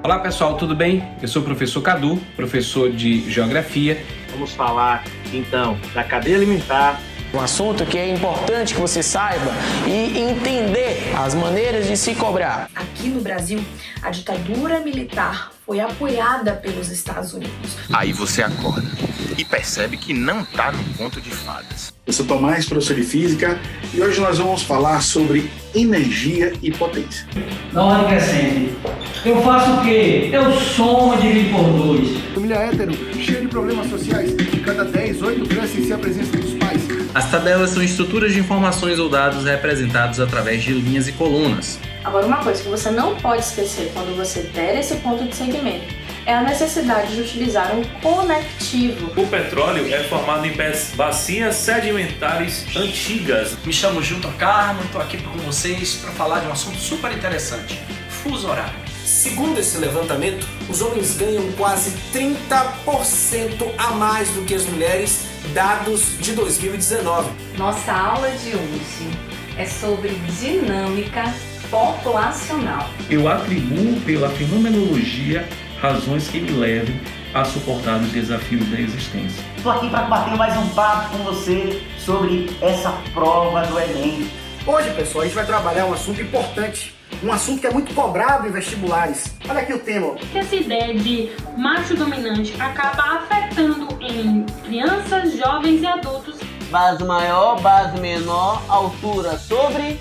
Olá pessoal, tudo bem? Eu sou o professor Cadu, professor de Geografia. Vamos falar então da cadeia alimentar. Um assunto que é importante que você saiba e entender as maneiras de se cobrar. Aqui no Brasil, a ditadura militar foi apoiada pelos Estados Unidos. Aí você acorda e percebe que não está num conto de fadas. Eu sou Tomás, professor de Física, e hoje nós vamos falar sobre energia e potência. Na hora crescente, eu faço o quê? Eu somo e divido por 2. Família hétero, cheia de problemas sociais. De cada 10, 8 crescem sem a presença dos pais. As tabelas são estruturas de informações ou dados representados através de linhas e colunas. Agora, uma coisa que você não pode esquecer quando você der esse ponto de segmento é a necessidade de utilizar um conectivo. O petróleo é formado em bacias sedimentares antigas. Me chamo Gilton Carmo e estou aqui com vocês para falar de um assunto super interessante: fuso horário. Segundo esse levantamento, os homens ganham quase 30% a mais do que as mulheres, dados de 2019. Nossa aula de hoje é sobre dinâmica populacional. Eu atribuo pela fenomenologia razões que me levem a suportar os desafios da existência. Estou aqui para bater mais um papo com você sobre essa prova do Enem. Hoje, pessoal, a gente vai trabalhar um assunto importante, um assunto que é muito cobrado em vestibulares. Olha aqui o tema. Essa ideia de macho dominante acaba afetando em crianças, jovens e adultos. Base maior, base menor, altura sobre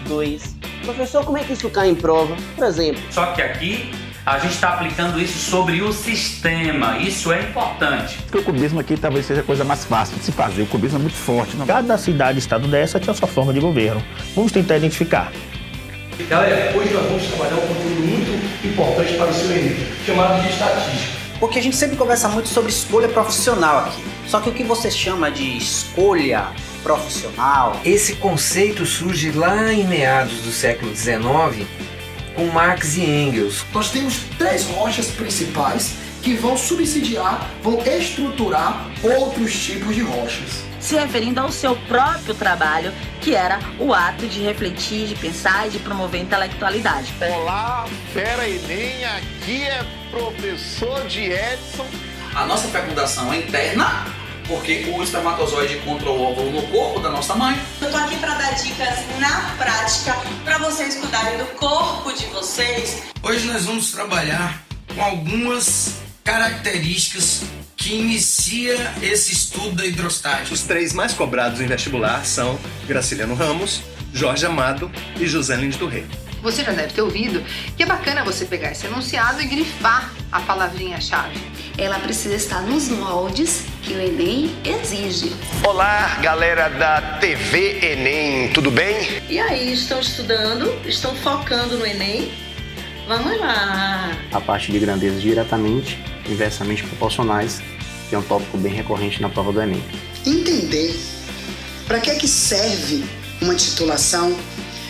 2. Professor, como é que isso cai em prova? Por exemplo. Só que aqui a gente está aplicando isso sobre o sistema, isso é importante. Porque o cubismo aqui talvez seja a coisa mais fácil de se fazer, o cubismo é muito forte. Cada cidade, estado dessa tem a sua forma de governo. Vamos tentar identificar. Galera, hoje nós vamos trabalhar um conteúdo muito importante para o seu Enem, chamado de estatística. Porque a gente sempre conversa muito sobre escolha profissional aqui. Só que o que você chama de escolha profissional... Esse conceito surge lá em meados do século XIX, com Marx e Engels. Nós temos 3 rochas principais que vão subsidiar, vão estruturar outros tipos de rochas. Se referindo ao seu próprio trabalho, que era o ato de refletir, de pensar e de promover a intelectualidade. Olá, Fera Enem, aqui é professor de Edson. A nossa fecundação é interna, porque o espermatozoide encontra o óvulo no corpo da nossa mãe. Eu tô aqui para dar dicas na prática para vocês cuidarem do corpo de vocês. Hoje nós vamos trabalhar com algumas características que inicia esse estudo da hidrostática. Os 3 mais cobrados em vestibular são Graciliano Ramos, Jorge Amado e José Lins do Rei. Você já deve ter ouvido que é bacana você pegar esse enunciado e grifar a palavrinha-chave. Ela precisa estar nos moldes que o Enem exige. Olá, galera da TV Enem, tudo bem? E aí, estão estudando? Estão focando no Enem? Vamos lá! A parte de grandezas diretamente, inversamente proporcionais, que é um tópico bem recorrente na prova do Enem. Entender para que serve uma titulação,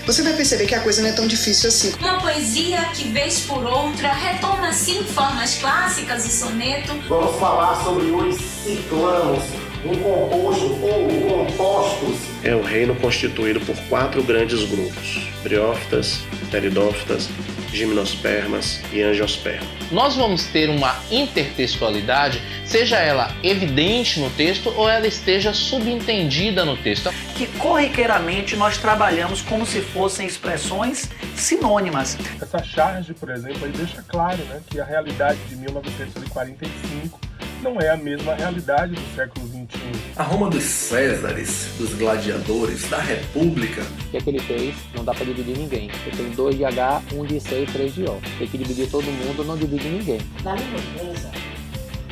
você vai perceber que a coisa não é tão difícil assim. Uma poesia que, vez por outra, retorna assim formas clássicas, o soneto. Vamos falar sobre os ciclamos, um composto ou compostos. É um reino constituído por 4 grandes grupos: briófitas, pteridófitas, gimnospermas e angiospermas. Nós vamos ter uma intertextualidade, seja ela evidente no texto ou ela esteja subentendida no texto. Que corriqueiramente nós trabalhamos como se fossem expressões sinônimas. Essa charge, por exemplo, aí deixa claro, né, que a realidade de 1945 não é a mesma realidade do século XXI. A Roma dos Césares, dos gladiadores, da República. O que é que ele fez? Não dá para dividir ninguém. Você tem 2 de H, 1 de C e 3 de O. Tem que dividir todo mundo, não divide ninguém. Na língua inglesa,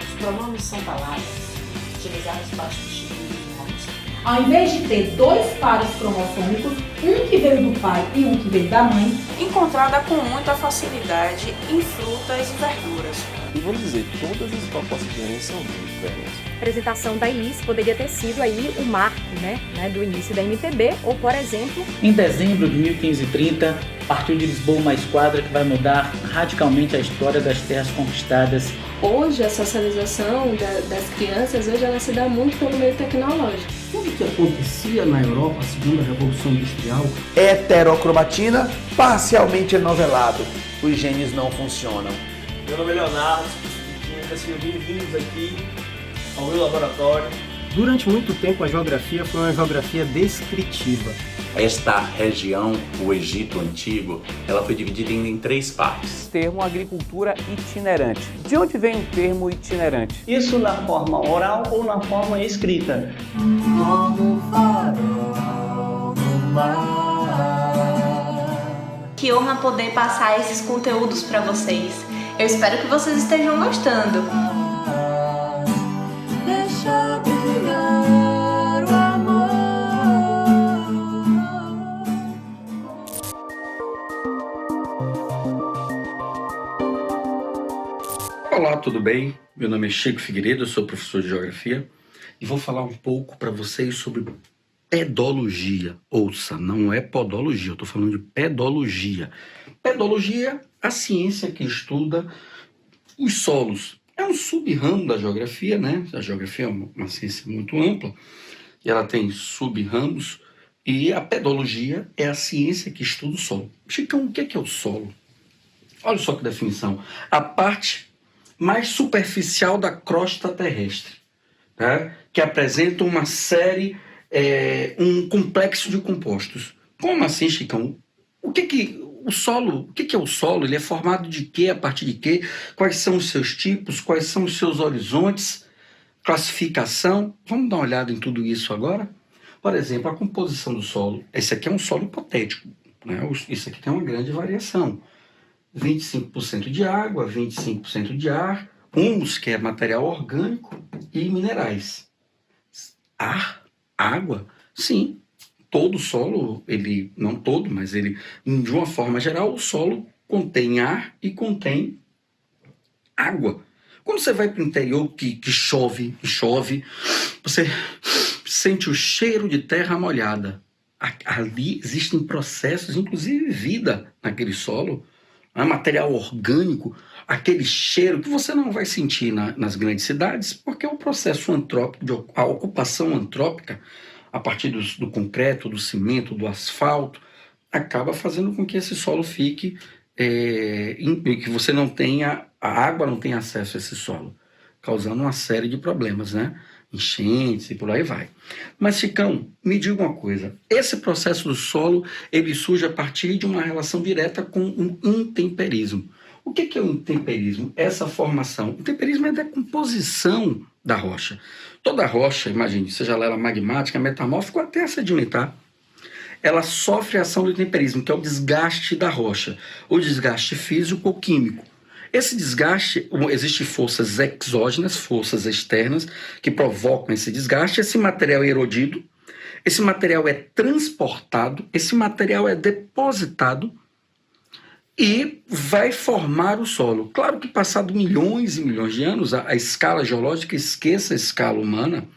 os pronomes são palavras utilizadas para substituir os nomes Ao invés de ter 2 pares cromossômicos, um que veio do pai e um que veio da mãe, encontrada com muita facilidade em frutas e verduras. E vamos dizer, todas as propostas de genes são muito velhas. A apresentação da Elis poderia ter sido aí o marco, né, do início da MPB, ou por exemplo... Em dezembro de 1530, partiu de Lisboa uma esquadra que vai mudar radicalmente a história das terras conquistadas. Hoje a socialização das crianças, hoje ela se dá muito pelo meio tecnológico. Tudo que acontecia na Europa, segundo a Revolução Industrial, heterocromatina parcialmente enovelado. Os genes não funcionam. Meu nome é Leonardo, de Química, sejam bem-vindos aqui ao meu laboratório. Durante muito tempo a geografia foi uma geografia descritiva. Esta região, o Egito Antigo, ela foi dividida em 3 partes. Termo agricultura itinerante. De onde vem o termo itinerante? Isso na forma oral ou na forma escrita. Como farol do mar. Que honra poder passar esses conteúdos para vocês. Eu espero que vocês estejam gostando. Deixa brilhar o amor. Olá, tudo bem? Meu nome é Chico Figueiredo, eu sou professor de Geografia e vou falar um pouco para vocês sobre pedologia. Ouça, não é podologia, eu estou falando de pedologia. Pedologia, a ciência que estuda os solos. É um sub-ramo da geografia, né? A geografia é uma ciência muito ampla e ela tem sub-ramos e a pedologia é a ciência que estuda o solo. Chicão, o que é o solo? Olha só que definição. A parte mais superficial da crosta terrestre, tá? Que apresenta uma série, um complexo de compostos. Como assim, Chicão? O que é o solo? Ele é formado de quê? A partir de quê? Quais são os seus tipos? Quais são os seus horizontes? Classificação? Vamos dar uma olhada em tudo isso agora? Por exemplo, a composição do solo. Esse aqui é um solo hipotético, né? Isso aqui tem uma grande variação. 25% de água, 25% de ar, humus, que é material orgânico, e minerais. Ar? Água? Sim. Todo solo, não todo, mas ele, de uma forma geral, o solo contém ar e contém água. Quando você vai para o interior que chove, você sente o cheiro de terra molhada. Ali existem processos, inclusive vida naquele solo, material orgânico, aquele cheiro que você não vai sentir nas grandes cidades, porque é um processo antrópico, a ocupação antrópica, a partir do concreto, do cimento, do asfalto, acaba fazendo com que esse solo fique, que você não tenha, a água não tenha acesso a esse solo, causando uma série de problemas, né? Enchentes e por aí vai. Mas, Chicão, me diga uma coisa, esse processo do solo, ele surge a partir de uma relação direta com um intemperismo. O que é o intemperismo? Essa formação. O intemperismo é a decomposição da rocha. Toda rocha, imagine, seja ela magmática, metamórfica ou até sedimentar, ela sofre a ação do intemperismo, que é o desgaste da rocha, o desgaste físico ou químico. Esse desgaste, existem forças exógenas, forças externas, que provocam esse desgaste. Esse material é erodido, esse material é transportado, esse material é depositado e vai formar o solo. Claro que passado milhões e milhões de anos, a escala geológica esqueça a escala humana,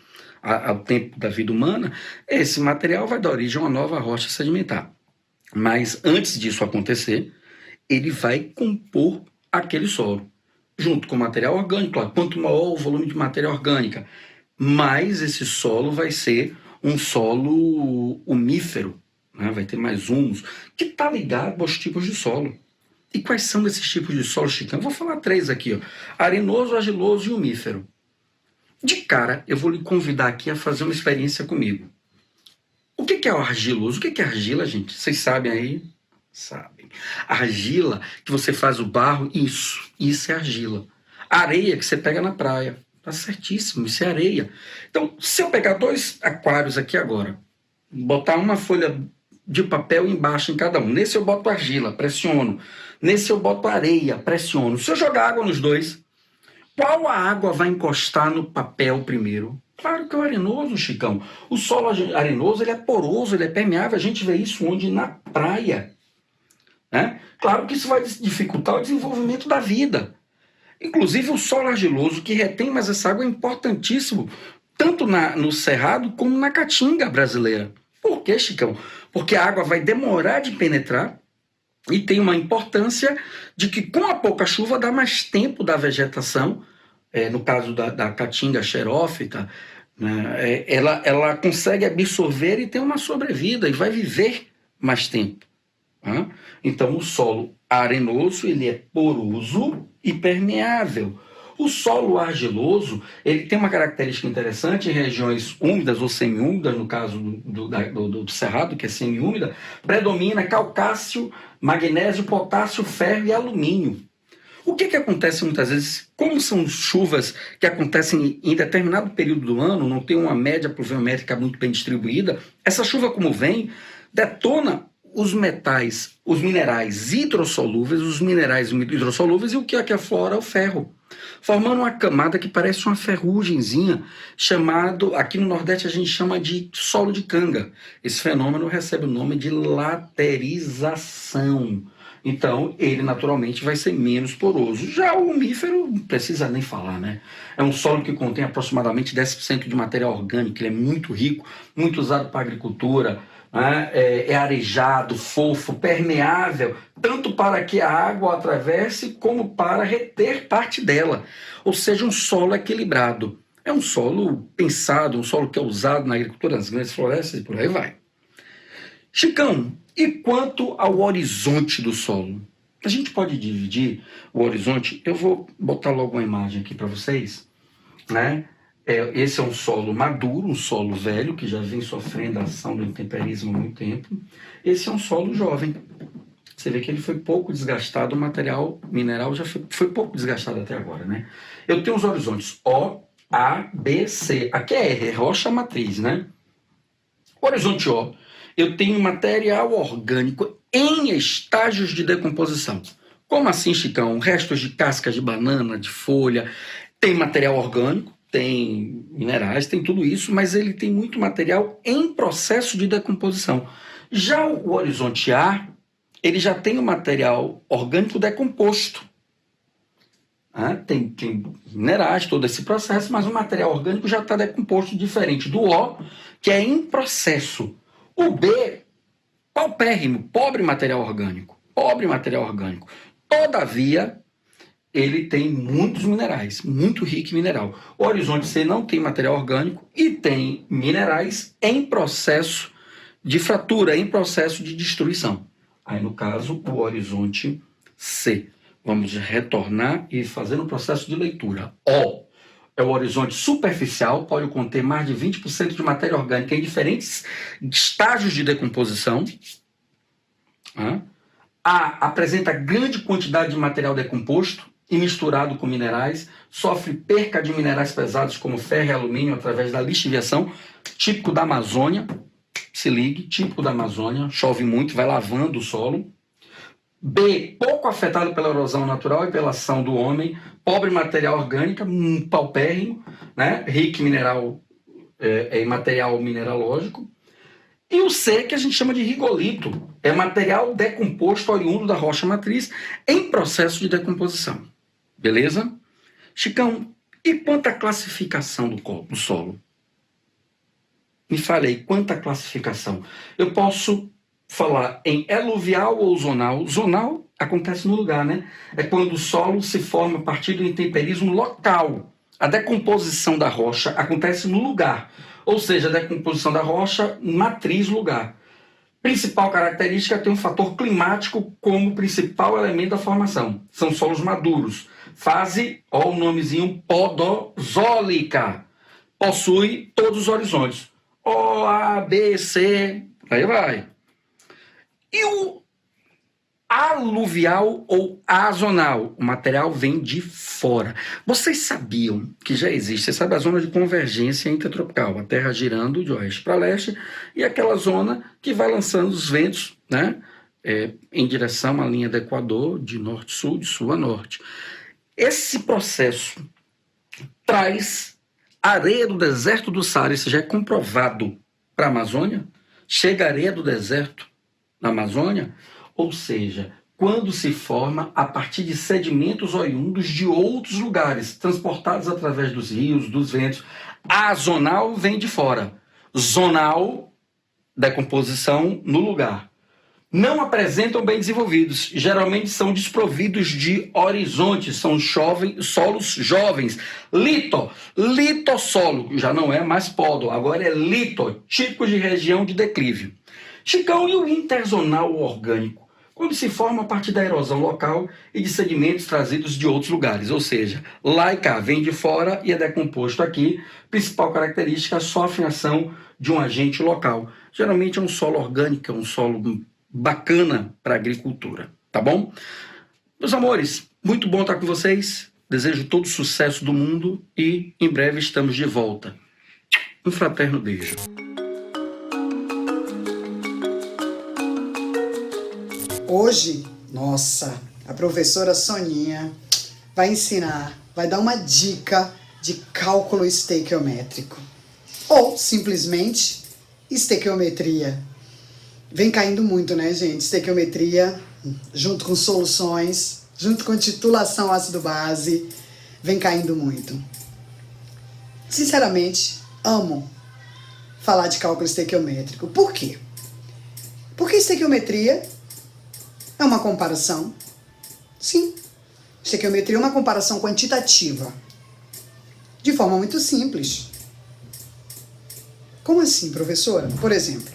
ao tempo da vida humana, esse material vai dar origem a uma nova rocha sedimentar. Mas antes disso acontecer, ele vai compor aquele solo, junto com o material orgânico. Claro, quanto maior o volume de matéria orgânica, mais esse solo vai ser um solo umífero, né? Vai ter mais humus, que está ligado aos tipos de solo. E quais são esses tipos de solo, Chicão? Eu vou falar 3 aqui, ó. Arenoso, argiloso e umífero. De cara, eu vou lhe convidar aqui a fazer uma experiência comigo. O que é o argiloso? O que é argila, gente? Vocês sabem aí? Sabem. Argila, que você faz o barro, isso é argila. Areia que você pega na praia. Tá certíssimo, isso é areia. Então, se eu pegar 2 aquários aqui agora, botar uma folha de papel embaixo em cada um. Nesse eu boto argila, pressiono. Nesse eu boto areia, pressiono. Se eu jogar água nos 2, Qual a água vai encostar no papel primeiro? Claro que é o arenoso, Chicão. O solo arenoso ele é poroso, ele é permeável. A gente vê isso onde? Na praia. Né? Claro que isso vai dificultar o desenvolvimento da vida. Inclusive o solo argiloso que retém mais essa água é importantíssimo, tanto no cerrado como na caatinga brasileira. Por quê, Chicão? Porque a água vai demorar de penetrar e tem uma importância de que com a pouca chuva dá mais tempo da vegetação, no caso da caatinga xerófita, né, ela consegue absorver e tem uma sobrevida e vai viver mais tempo. Né? Então o solo arenoso ele é poroso e permeável. O solo argiloso ele tem uma característica interessante em regiões úmidas ou semiúmidas, no caso do cerrado, que é semiúmida, predomina calcácio, magnésio, potássio, ferro e alumínio. O que acontece muitas vezes, como são chuvas que acontecem em determinado período do ano, não tem uma média pluviométrica muito bem distribuída, essa chuva como vem, detona os metais, os minerais hidrossolúveis, e o que aflora o ferro, formando uma camada que parece uma ferrugemzinha, chamado, aqui no Nordeste a gente chama de solo de canga. Esse fenômeno recebe o nome de laterização. Então, ele naturalmente vai ser menos poroso. Já o umífero, não precisa nem falar, né? É um solo que contém aproximadamente 10% de material orgânico, ele é muito rico, muito usado para a agricultura, né? É arejado, fofo, permeável, tanto para que a água atravesse como para reter parte dela. Ou seja, um solo equilibrado. É um solo pensado, um solo que é usado na agricultura, nas grandes florestas e por aí vai. Chicão, e quanto ao horizonte do solo? A gente pode dividir o horizonte, eu vou botar logo uma imagem aqui para vocês, né? Esse é um solo maduro, um solo velho, que já vem sofrendo a ação do intemperismo há muito tempo. Esse é um solo jovem. Você vê que ele foi pouco desgastado, o material mineral já foi pouco desgastado até agora, né? Eu tenho os horizontes O, A, B, C. Aqui é R, é rocha matriz, né? O horizonte O, eu tenho material orgânico em estágios de decomposição. Como assim, Chicão? Restos de cascas de banana, de folha, tem material orgânico, tem minerais, tem tudo isso, mas ele tem muito material em processo de decomposição. Já o horizonte A, ele já tem o material orgânico decomposto. Tem minerais, todo esse processo, mas o material orgânico já está decomposto, diferente do O, que é em processo. O B, paupérrimo, pobre material orgânico. Todavia, ele tem muitos minerais, muito rico em mineral. O horizonte C não tem material orgânico e tem minerais em processo de fratura, em processo de destruição. Aí, no caso, o horizonte C. Vamos retornar e fazer um processo de leitura. O é o horizonte superficial, pode conter mais de 20% de matéria orgânica em diferentes estágios de decomposição. A apresenta grande quantidade de material decomposto e misturado com minerais, sofre perca de minerais pesados como ferro e alumínio através da lixiviação, típico da Amazônia. Se ligue, típico da Amazônia, chove muito, vai lavando o solo. B, pouco afetado pela erosão natural e pela ação do homem, pobre material orgânico, paupérrimo, né? Rico em mineral, em material mineralógico. E o C, que a gente chama de rigolito, é material decomposto oriundo da rocha matriz em processo de decomposição. Beleza? Chicão, e quanto à classificação do solo? Me falei, quanto à classificação? Eu posso falar em eluvial ou zonal. Zonal acontece no lugar, né? É quando o solo se forma a partir do intemperismo local. A decomposição da rocha acontece no lugar. Ou seja, a decomposição da rocha, matriz, lugar. Principal característica, tem um fator climático como principal elemento da formação. São solos maduros. Fase, ó o nomezinho, podozólica. Possui todos os horizontes. O, A, B, C, aí vai. E o aluvial ou azonal? O material vem de fora. Vocês sabiam que já existe, você sabe a zona de convergência intertropical, a Terra girando de oeste para leste, e aquela zona que vai lançando os ventos, né, em direção à linha do Equador, de norte a sul, de sul a norte. Esse processo traz areia do deserto do Saara, isso já é comprovado para a Amazônia, chega areia do deserto na Amazônia, ou seja, quando se forma a partir de sedimentos oriundos de outros lugares, transportados através dos rios, dos ventos. A zonal vem de fora, zonal, decomposição no lugar. Não apresentam bem desenvolvidos, geralmente são desprovidos de horizontes, são solos jovens. Litossolo, já não é mais podo, agora é lito, típico de região de declive. Chicão, e o interzonal orgânico? Quando se forma a partir da erosão local e de sedimentos trazidos de outros lugares, ou seja, lá e cá, vem de fora e é decomposto aqui. Principal característica, a sofre ação de um agente local. Geralmente é um solo orgânico, é um solo bacana para a agricultura, tá bom? Meus amores, muito bom estar com vocês. Desejo todo o sucesso do mundo e em breve estamos de volta. Um fraterno beijo. Hoje, nossa, a professora Soninha vai ensinar, vai dar uma dica de cálculo estequiométrico. Ou, simplesmente, estequiometria. Vem caindo muito, né, gente? Estequiometria, junto com soluções, junto com titulação ácido-base, vem caindo muito. Sinceramente, amo falar de cálculo estequiométrico. Por quê? Porque estequiometria é uma comparação. Sim, estequiometria é uma comparação quantitativa. De forma muito simples. Como assim, professora? Por exemplo,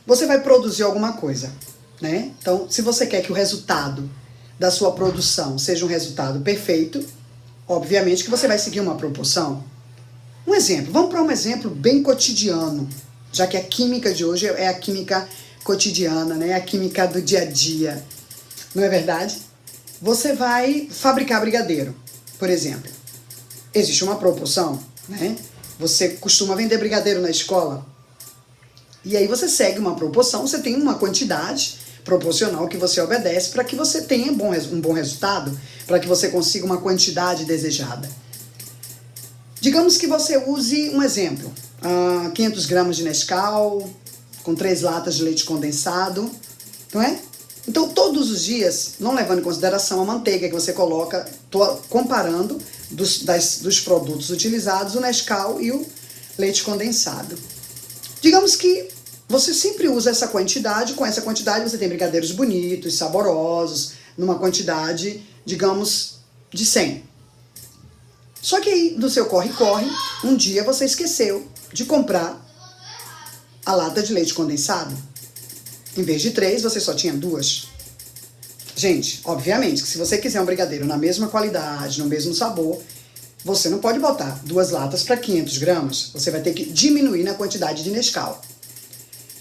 você vai produzir alguma coisa, né? Então, se você quer que o resultado da sua produção seja um resultado perfeito, obviamente que você vai seguir uma proporção. Um exemplo, vamos para um exemplo bem cotidiano, já que a química de hoje é a química cotidiana, né? A química do dia a dia. Não é verdade? Você vai fabricar brigadeiro, por exemplo. Existe uma proporção, né? Você costuma vender brigadeiro na escola. E aí você segue uma proporção, você tem uma quantidade proporcional que você obedece para que você tenha um bom resultado, para que você consiga uma quantidade desejada. Digamos que você use um exemplo, 500 gramas de Nescau, com 3 latas de leite condensado, não é? Então, todos os dias, não levando em consideração a manteiga que você coloca, estou comparando dos produtos utilizados, o Nescau e o leite condensado. Digamos que você sempre usa essa quantidade, com essa quantidade você tem brigadeiros bonitos, saborosos, numa quantidade, digamos, de 100. Só que aí, no seu corre-corre, um dia você esqueceu de comprar a lata de leite condensado. Em vez de 3, você só tinha 2. Gente, obviamente que se você quiser um brigadeiro na mesma qualidade, no mesmo sabor, você não pode botar 2 latas para 500 gramas. Você vai ter que diminuir na quantidade de Nescau.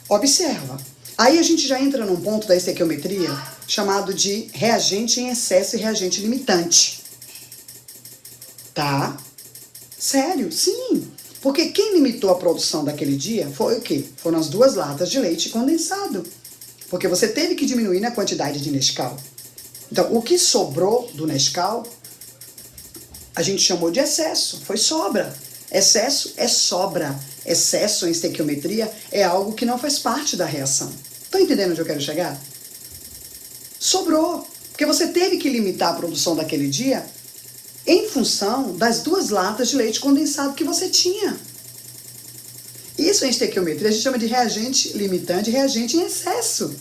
Observa. Aí a gente já entra num ponto da estequiometria chamado de reagente em excesso e reagente limitante. Tá? Sério? Sim. Porque quem limitou a produção daquele dia foi o quê? Foram as 2 latas de leite condensado. Porque você teve que diminuir na quantidade de Nescau. Então, o que sobrou do Nescau, a gente chamou de excesso, foi sobra. Excesso é sobra. Excesso em estequiometria é algo que não faz parte da reação. Estão entendendo onde eu quero chegar? Sobrou. Porque você teve que limitar a produção daquele dia em função das 2 latas de leite condensado que você tinha. Isso em estequiometria a gente chama de reagente limitante e reagente em excesso.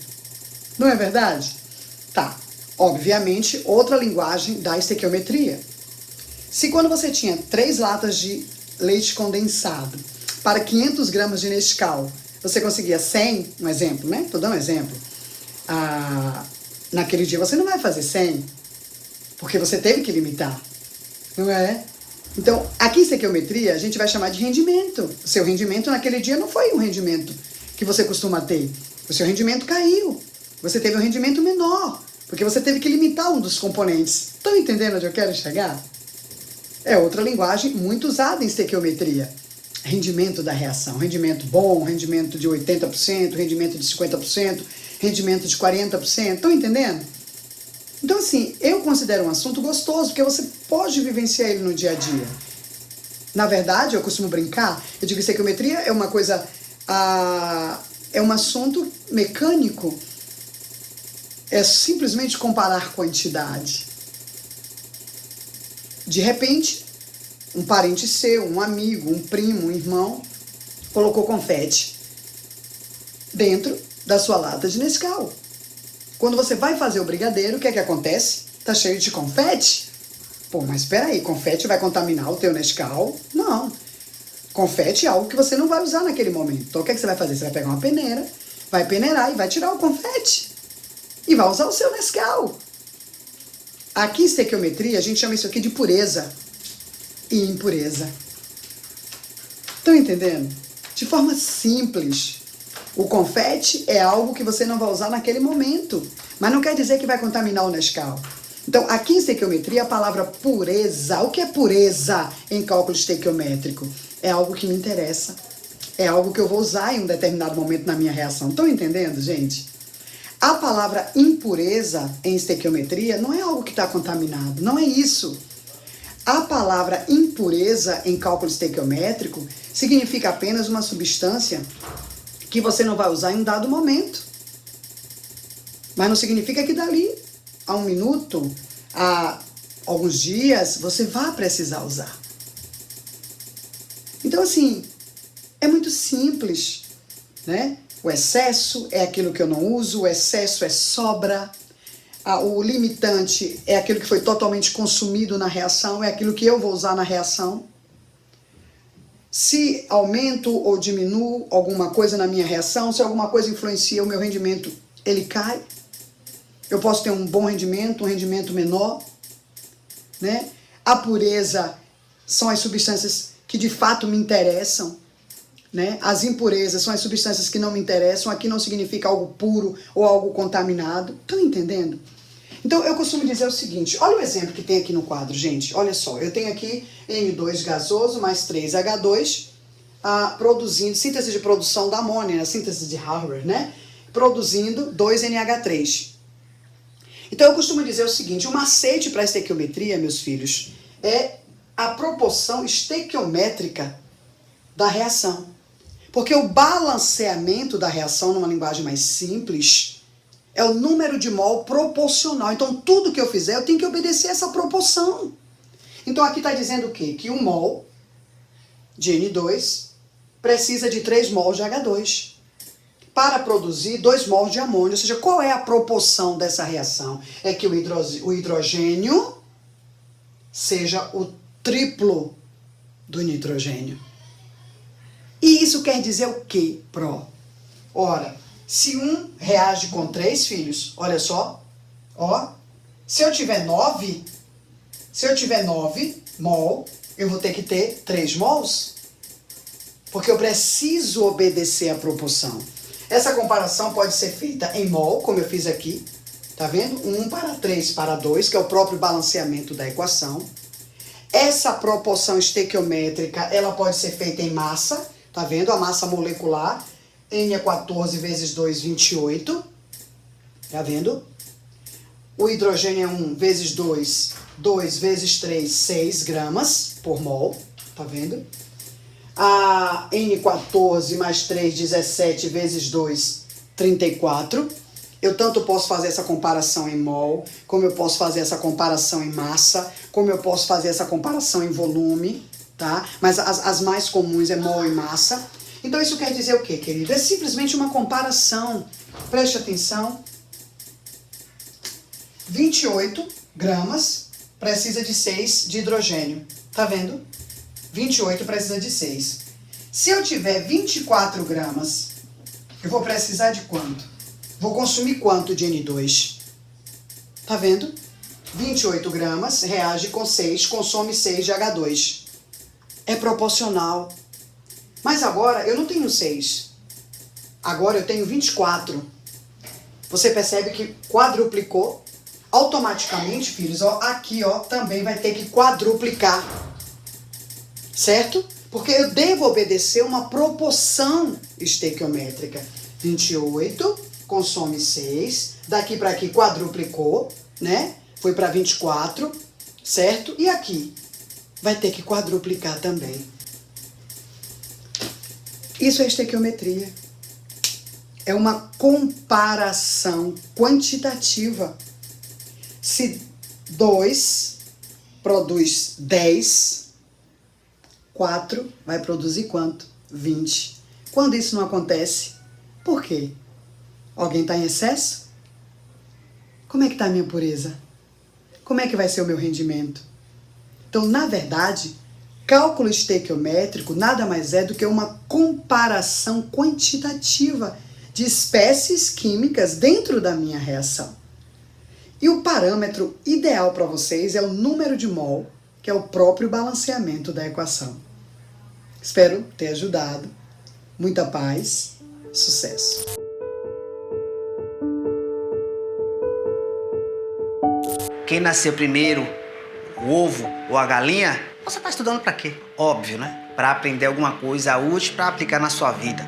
Não é verdade? Tá. Obviamente, outra linguagem da estequiometria. Se quando você tinha 3 latas de leite condensado para 500 gramas de Nescau, você conseguia 100, um exemplo, né? Tô dando um exemplo. Naquele dia você não vai fazer 100, porque você teve que limitar. Não é? Então, aqui em estequiometria, a gente vai chamar de rendimento. O seu rendimento naquele dia não foi o rendimento que você costuma ter. O seu rendimento caiu. Você teve um rendimento menor, porque você teve que limitar um dos componentes. Estão entendendo onde eu quero chegar? É outra linguagem muito usada em estequiometria. Rendimento da reação. Rendimento bom, rendimento de 80%, rendimento de 50%, rendimento de 40%. Estão entendendo? Então, assim, eu considero um assunto gostoso, porque você pode vivenciar ele no dia a dia. Na verdade, eu costumo brincar, eu digo que estequiometria é uma coisa, é um assunto mecânico. É simplesmente comparar quantidade. De repente, um parente seu, um amigo, um primo, um irmão, colocou confete dentro da sua lata de Nescau. Quando você vai fazer o brigadeiro, o que é que acontece? Tá cheio de confete? Pô, mas espera aí, confete vai contaminar o teu Nescau? Não. Confete é algo que você não vai usar naquele momento. Então o que é que você vai fazer? Você vai pegar uma peneira, vai peneirar e vai tirar o confete. E vai usar o seu Nescau. Aqui em estequiometria, a gente chama isso aqui de pureza e impureza. Estão entendendo? De forma simples. O confete é algo que você não vai usar naquele momento. Mas não quer dizer que vai contaminar o Nescau. Então, aqui em estequiometria, a palavra pureza. O que é pureza em cálculo estequiométrico? É algo que me interessa. É algo que eu vou usar em um determinado momento na minha reação. Estão entendendo, gente? A palavra impureza em estequiometria não é algo que está contaminado. Não é isso. A palavra impureza em cálculo estequiométrico significa apenas uma substância que você não vai usar em um dado momento. Mas não significa que dali a um minuto, a alguns dias, você vai precisar usar. Então, assim, é muito simples, né? O excesso é aquilo que eu não uso, o excesso é sobra. O limitante é aquilo que foi totalmente consumido na reação, é aquilo que eu vou usar na reação. Se aumento ou diminuo alguma coisa na minha reação, se alguma coisa influencia o meu rendimento, ele cai. Eu posso ter um bom rendimento, um rendimento menor, né? A pureza são as substâncias que de fato me interessam, né? As impurezas são as substâncias que não me interessam. Aqui não significa algo puro ou algo contaminado. Estão entendendo? Então, eu costumo dizer o seguinte, olha o exemplo que tem aqui no quadro, gente. Olha só, eu tenho aqui N2 gasoso mais 3H2, produzindo, síntese de produção da amônia, síntese de Haber, né? Produzindo 2NH3. Então, eu costumo dizer o seguinte, o macete para a estequiometria, meus filhos, é a proporção estequiométrica da reação. Porque o balanceamento da reação, numa linguagem mais simples, é o número de mol proporcional. Então, tudo que eu fizer, eu tenho que obedecer essa proporção. Então, aqui está dizendo o quê? Que 1 mol de N2 precisa de 3 mols de H2 para produzir 2 mols de amônio. Ou seja, qual é a proporção dessa reação? É que o hidrogênio seja o triplo do nitrogênio. E isso quer dizer o quê, Pro? Ora, se 1 reage com 3, filhos, olha só, ó, se eu tiver 9 mol, eu vou ter que ter 3 mols, porque eu preciso obedecer a proporção. Essa comparação pode ser feita em mol, como eu fiz aqui, tá vendo? 1 para 3 para 2, que é o próprio balanceamento da equação. Essa proporção estequiométrica, ela pode ser feita em massa, tá vendo? A massa molecular, N é 14 vezes 2, 28. Tá vendo? O hidrogênio é 1 vezes 2, 2 vezes 3, 6 gramas por mol. Tá vendo? A N14 mais 3, 17 vezes 2, 34. Eu tanto posso fazer essa comparação em mol, como eu posso fazer essa comparação em massa, como eu posso fazer essa comparação em volume, tá? Mas as mais comuns é mol e massa. Então isso quer dizer o quê, querido? É simplesmente uma comparação. Preste atenção. 28 gramas precisa de 6 de hidrogênio. Tá vendo? 28 precisa de 6. Se eu tiver 24 gramas, eu vou precisar de quanto? Vou consumir quanto de N2? Tá vendo? 28 gramas reage com 6, consome 6 de H2. É proporcional. Mas agora eu não tenho 6. Agora eu tenho 24. Você percebe que quadruplicou? Automaticamente, filhos, ó, aqui ó, também vai ter que quadruplicar. Certo? Porque eu devo obedecer uma proporção estequiométrica. 28, consome 6. Daqui para aqui quadruplicou, né? Foi para 24, certo? E aqui? vai ter que quadruplicar também. Isso é estequiometria. É uma comparação quantitativa. Se 2 produz 10, 4 vai produzir quanto? 20. Quando isso não acontece, por quê? Alguém está em excesso? Como é que está a minha pureza? Como é que vai ser o meu rendimento? Então, na verdade, cálculo estequiométrico nada mais é do que uma comparação quantitativa de espécies químicas dentro da minha reação. E o parâmetro ideal para vocês é o número de mol, que é o próprio balanceamento da equação. Espero ter ajudado. Muita paz, sucesso! Quem nasceu primeiro, o ovo ou a galinha? Você está estudando para quê? Óbvio, né? Para aprender alguma coisa útil para aplicar na sua vida.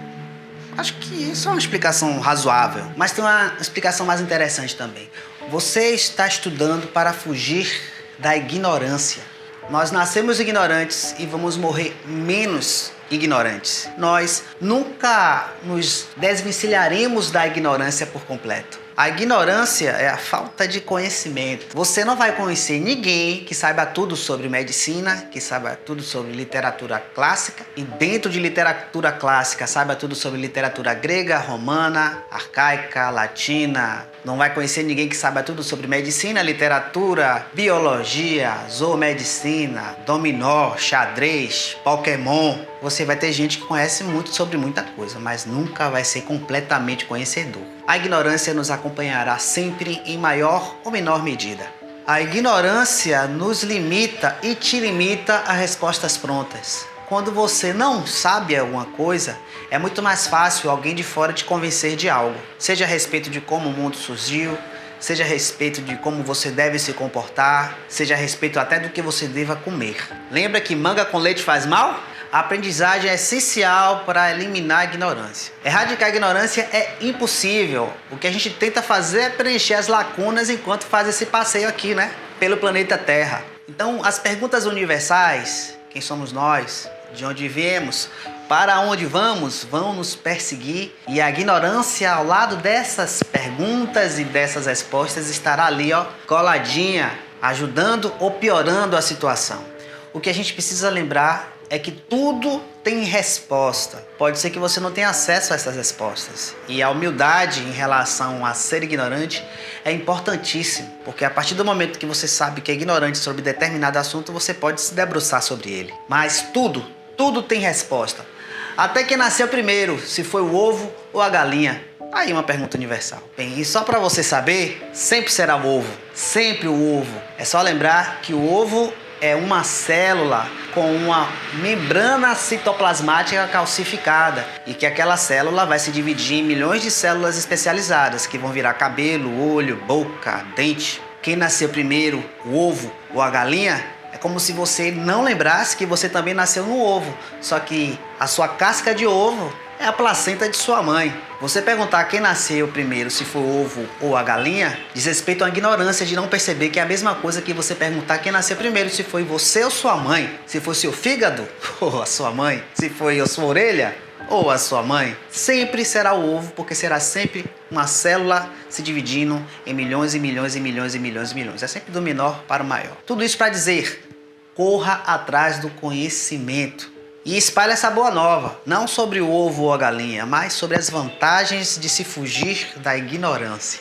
Acho que isso é uma explicação razoável, mas tem uma explicação mais interessante também. Você está estudando para fugir da ignorância. Nós nascemos ignorantes e vamos morrer menos ignorantes. Nós nunca nos desvencilharemos da ignorância por completo. A ignorância é a falta de conhecimento. Você não vai conhecer ninguém que saiba tudo sobre medicina, que saiba tudo sobre literatura clássica, e dentro de literatura clássica saiba tudo sobre literatura grega, romana, arcaica, latina. Não vai conhecer ninguém que saiba tudo sobre medicina, literatura, biologia, zoomedicina, dominó, xadrez, Pokémon. Você vai ter gente que conhece muito sobre muita coisa, mas nunca vai ser completamente conhecedor. A ignorância nos acompanhará sempre em maior ou menor medida. A ignorância nos limita e te limita a respostas prontas. Quando você não sabe alguma coisa, é muito mais fácil alguém de fora te convencer de algo. Seja a respeito de como o mundo surgiu, seja a respeito de como você deve se comportar, seja a respeito até do que você deva comer. Lembra que manga com leite faz mal? A aprendizagem é essencial para eliminar a ignorância. Erradicar a ignorância é impossível. O que a gente tenta fazer é preencher as lacunas enquanto faz esse passeio aqui, né? Pelo planeta Terra. Então, as perguntas universais, quem somos nós, de onde viemos, para onde vamos, vão nos perseguir. E a ignorância ao lado dessas perguntas e dessas respostas estará ali, ó, coladinha, ajudando ou piorando a situação. O que a gente precisa lembrar é que tudo tem resposta. Pode ser que você não tenha acesso a essas respostas. E a humildade em relação a ser ignorante é importantíssimo, porque a partir do momento que você sabe que é ignorante sobre determinado assunto, você pode se debruçar sobre ele. Mas tudo tem resposta. Até quem nasceu primeiro, se foi o ovo ou a galinha. Aí uma pergunta universal. Bem, e só para você saber, sempre será o ovo. Sempre o ovo. É só lembrar que o ovo é uma célula com uma membrana citoplasmática calcificada e que aquela célula vai se dividir em milhões de células especializadas que vão virar cabelo, olho, boca, dente. Quem nasceu primeiro, o ovo ou a galinha, é como se você não lembrasse que você também nasceu no ovo, só que a sua casca de ovo é a placenta de sua mãe. Você perguntar quem nasceu primeiro, se foi o ovo ou a galinha, diz respeito à ignorância de não perceber que é a mesma coisa que você perguntar quem nasceu primeiro, se foi você ou sua mãe, se foi seu fígado ou a sua mãe, se foi a sua orelha ou a sua mãe. Sempre será o ovo, porque será sempre uma célula se dividindo em milhões e milhões e milhões e milhões e milhões. É sempre do menor para o maior. Tudo isso para dizer, corra atrás do conhecimento. E espalhe essa boa nova, não sobre o ovo ou a galinha, mas sobre as vantagens de se fugir da ignorância.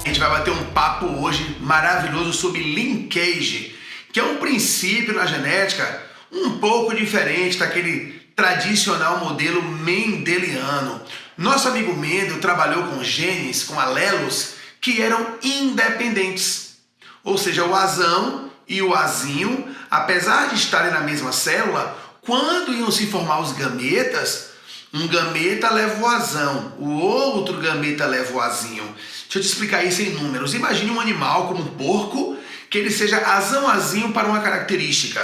A gente vai bater um papo hoje maravilhoso sobre linkage, que é um princípio na genética um pouco diferente daquele tradicional modelo mendeliano. Nosso amigo Mendel trabalhou com genes, com alelos que eram independentes. Ou seja, o azão e o azinho, apesar de estarem na mesma célula, quando iam se formar os gametas, um gameta leva o azão, o outro gameta leva o azinho. Deixa eu te explicar isso em números. Imagine um animal como um porco, que ele seja azão-azinho para uma característica.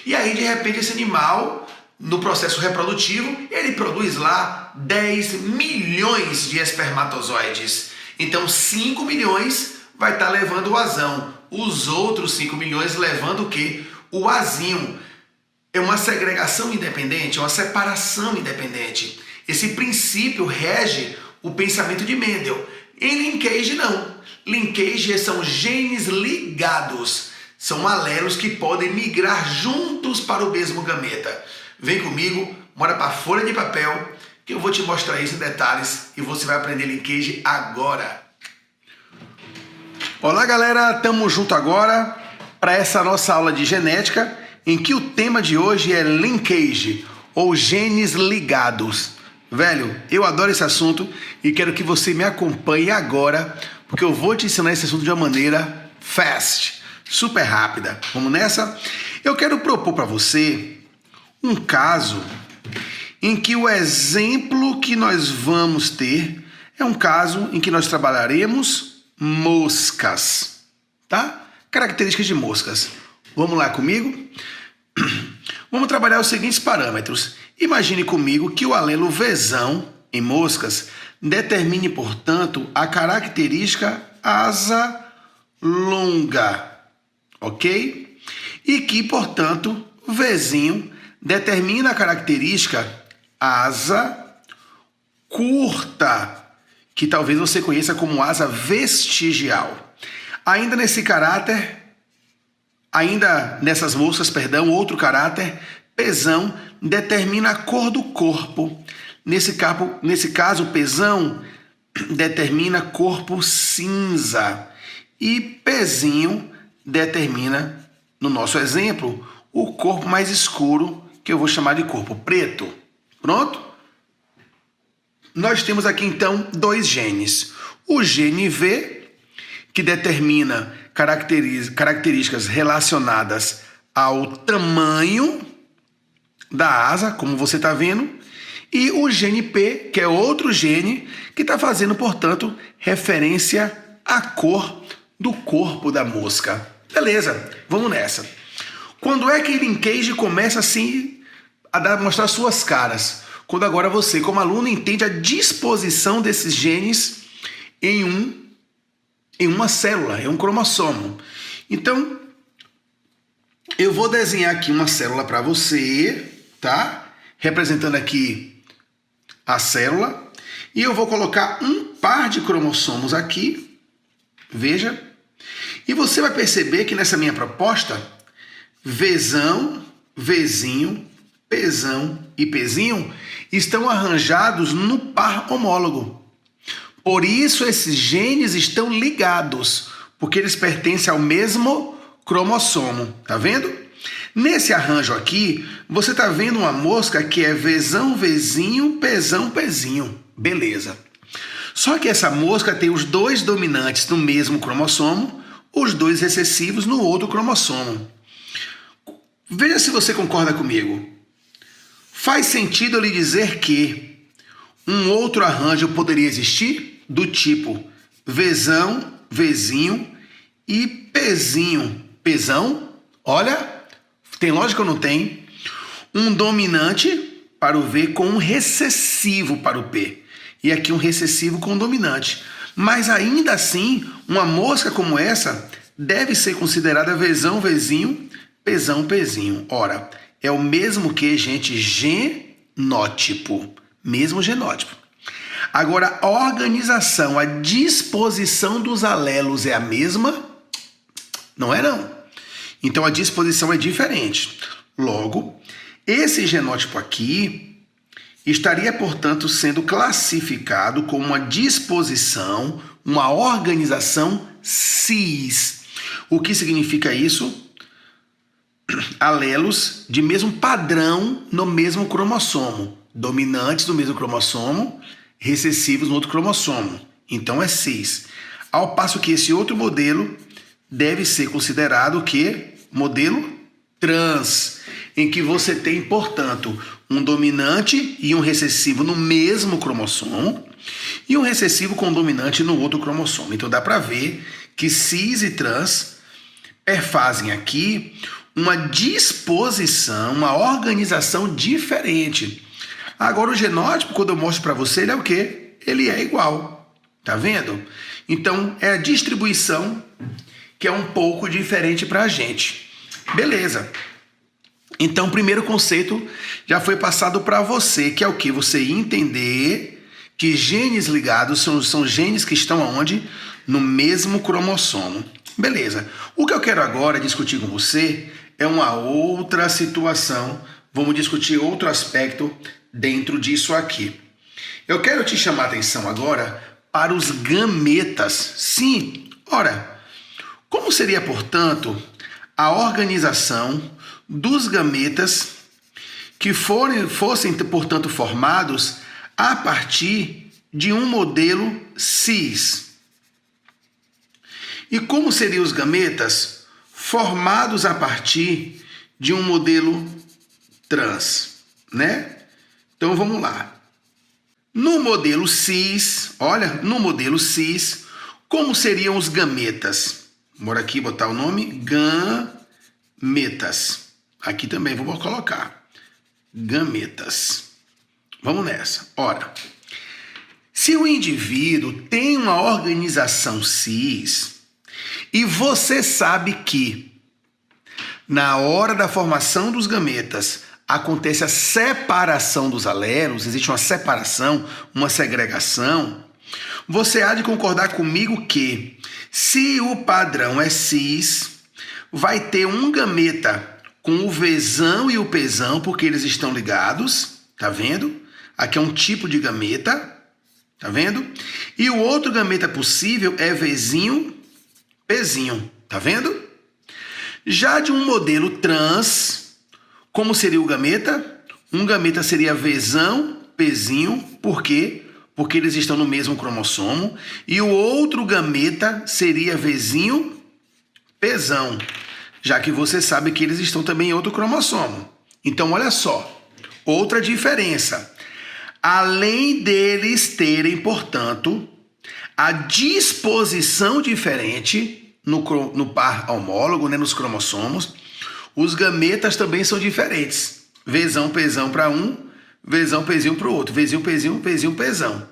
E aí, de repente, esse animal, no processo reprodutivo, ele produz lá 10 milhões de espermatozoides. Então 5 milhões vai estar levando o Azão. Os outros 5 milhões levando o quê? O Azinho. É uma segregação independente, é uma separação independente. Esse princípio rege o pensamento de Mendel. Em linkage, não. Linkage são genes ligados. São alelos que podem migrar juntos para o mesmo gameta. Vem comigo, bora para a folha de papel, que eu vou te mostrar isso em detalhes e você vai aprender linkage agora. Olá, galera, tamo junto agora para essa nossa aula de genética, em que o tema de hoje é linkage, ou genes ligados. Velho, eu adoro esse assunto e quero que você me acompanhe agora, porque eu vou te ensinar esse assunto de uma maneira fast, super rápida. Vamos nessa? Eu quero propor para você um caso em que o exemplo que nós vamos ter é um caso em que nós trabalharemos moscas, tá? Características de moscas. Vamos lá comigo? Vamos trabalhar os seguintes parâmetros. Imagine comigo que o alelo Vzão em moscas determine, portanto, a característica asa longa, ok? E que, portanto, Vzinho determina a característica asa curta, que talvez você conheça como asa vestigial. Ainda nessas moscas, outro caráter, Pzão determina a cor do corpo. Nesse caso, Pzão determina corpo cinza e Pzinho determina, no nosso exemplo, o corpo mais escuro, que eu vou chamar de corpo preto. Pronto? Nós temos aqui, então, dois genes. O gene V, que determina características relacionadas ao tamanho da asa, como você está vendo, e o gene P, que é outro gene, que está fazendo, portanto, referência à cor do corpo da mosca. Beleza, vamos nessa. Quando é que linkage começa assim a mostrar suas caras? Quando agora você, como aluno, entende a disposição desses genes em uma célula, em um cromossomo. Então, eu vou desenhar aqui uma célula para você, tá? Representando aqui a célula. E eu vou colocar um par de cromossomos aqui. Veja. E você vai perceber que nessa minha proposta, Vzão, Vzinho, Pzão e Pzinho estão arranjados no par homólogo. Por isso esses genes estão ligados, porque eles pertencem ao mesmo cromossomo. Tá vendo? Nesse arranjo aqui, você está vendo uma mosca que é Vzão, Vzinho, Pzão, Pzinho. Beleza. Só que essa mosca tem os dois dominantes no mesmo cromossomo, os dois recessivos no outro cromossomo. Veja se você concorda comigo. Faz sentido eu lhe dizer que um outro arranjo poderia existir do tipo Vzão, Vzinho e Pzinho. Pzão, olha, tem lógica ou não tem? Um dominante para o V com um recessivo para o P. E aqui um recessivo com dominante. Mas ainda assim, uma mosca como essa deve ser considerada Vzão, Vzinho, Pzão, Pzinho. Ora, é o mesmo que, gente, genótipo. Mesmo genótipo. Agora, a organização, a disposição dos alelos é a mesma? Não é, não. Então, a disposição é diferente. Logo, esse genótipo aqui estaria, portanto, sendo classificado como uma disposição, uma organização cis. O que significa isso? Alelos de mesmo padrão no mesmo cromossomo. Dominantes do mesmo cromossomo, recessivos no outro cromossomo. Então é cis. Ao passo que esse outro modelo deve ser considerado o quê? Modelo trans, em que você tem, portanto, um dominante e um recessivo no mesmo cromossomo e um recessivo com dominante no outro cromossomo. Então dá para ver que cis e trans perfazem aqui uma disposição, uma organização diferente. Agora o genótipo, quando eu mostro para você, ele é o quê? Ele é igual. Tá vendo? Então, é a distribuição que é um pouco diferente para a gente. Beleza. Então, o primeiro conceito já foi passado para você, que é o que? Você entender que genes ligados são genes que estão aonde? No mesmo cromossomo. Beleza. O que eu quero agora discutir com você é uma outra situação. Vamos discutir outro aspecto dentro disso aqui. Eu quero te chamar a atenção agora para os gametas. Sim, ora, como seria, portanto, a organização dos gametas que fossem, portanto, formados a partir de um modelo cis? E como seriam os gametas formados a partir de um modelo trans, né? Então vamos lá. No modelo cis, olha, no modelo cis, como seriam os gametas? Bora aqui botar o nome, gametas. Aqui também vou colocar, gametas. Vamos nessa. Ora, se o indivíduo tem uma organização cis, e você sabe que na hora da formação dos gametas acontece a separação dos alelos, existe uma separação, uma segregação, você há de concordar comigo que se o padrão é cis, vai ter um gameta com o Vzão e o Pzão, porque eles estão ligados, tá vendo? Aqui é um tipo de gameta, tá vendo? E o outro gameta possível é Vzinho, Pzinho, tá vendo? Já de um modelo trans, como seria o gameta? Um gameta seria Vzão, Pzinho, por quê? Porque eles estão no mesmo cromossomo. E o outro gameta seria Vzinho, Pzão, já que você sabe que eles estão também em outro cromossomo. Então, olha só, outra diferença. Além deles terem, portanto, a disposição diferente no par homólogo, né, nos cromossomos, os gametas também são diferentes. Vzão, Pzão para um, Vzão, Pzinho para o outro. Vzinho, Pzinho, Vzinho, Pzão.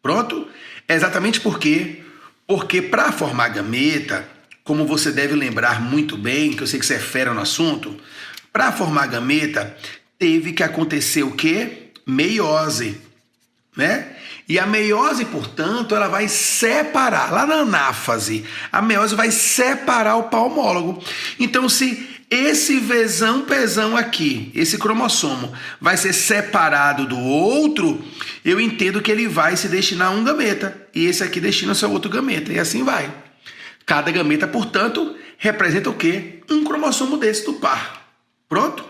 Pronto? É exatamente por quê? Porque para formar gameta, como você deve lembrar muito bem, que eu sei que você é fera no assunto, para formar gameta, teve que acontecer o quê? Meiose, né? E a meiose, portanto, ela vai separar, lá na anáfase, a meiose vai separar o par homólogo. Então, se esse Vzão, Pzão aqui, esse cromossomo, vai ser separado do outro, eu entendo que ele vai se destinar a um gameta, e esse aqui destina-se ao outro gameta, e assim vai. Cada gameta, portanto, representa o quê? Um cromossomo desse do par. Pronto?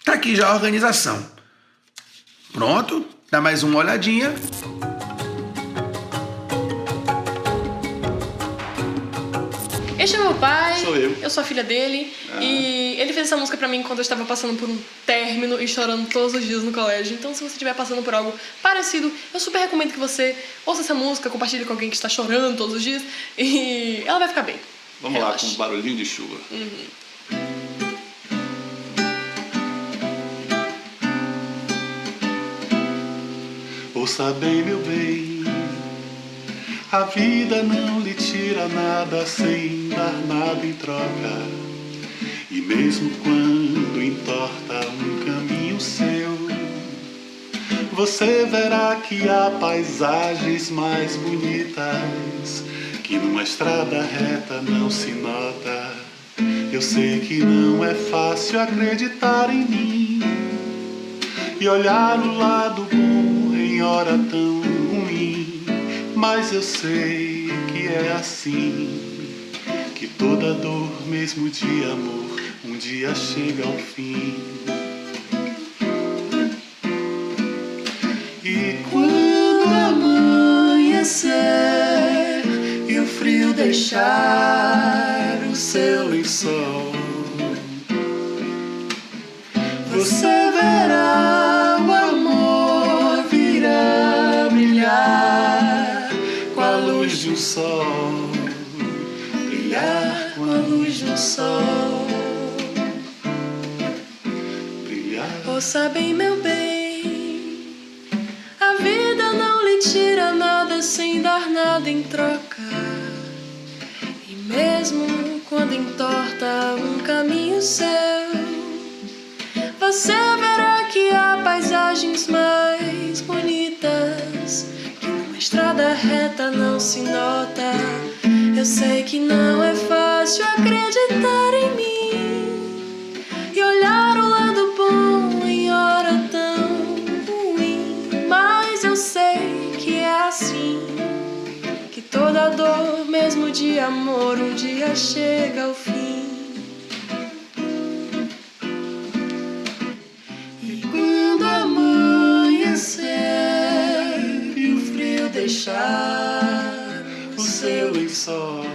Tá aqui já a organização. Pronto? Dá mais uma olhadinha. Este é meu pai. Sou eu. Eu sou a filha dele. E ele fez essa música pra mim quando eu estava passando por um término e chorando todos os dias no colégio. Então, se você estiver passando por algo parecido, eu super recomendo que você ouça essa música, compartilhe com alguém que está chorando todos os dias e ela vai ficar bem. Vamos lá, com um barulhinho de chuva. Ouça bem, meu bem, a vida não lhe tira nada sem dar nada em troca. E mesmo quando entorta um caminho seu, você verá que há paisagens mais bonitas que numa estrada reta não se nota. Eu sei que não é fácil acreditar em mim e olhar o lado bom em hora tão ruim, mas eu sei que é assim, que toda dor, mesmo de amor, um dia chega ao fim. E quando amanhecer e o frio deixar o seu lençol, você verá o amor vir a brilhar com a luz de um sol, brilhar com a luz de um sol, brilhar. Ouça bem, meu bem, a vida não lhe tira nada sem dar nada em troca. E mesmo quando entorta um caminho seu, você verá que há paisagens mais bonitas que numa estrada reta não se nota. Eu sei que não é fácil acreditar em mim e olhar o lado bom em hora tão ruim, mas eu sei que é assim, que toda dor, mesmo de amor, um dia chega ao fim. E quando amanhecer e o frio deixar o seu lençol,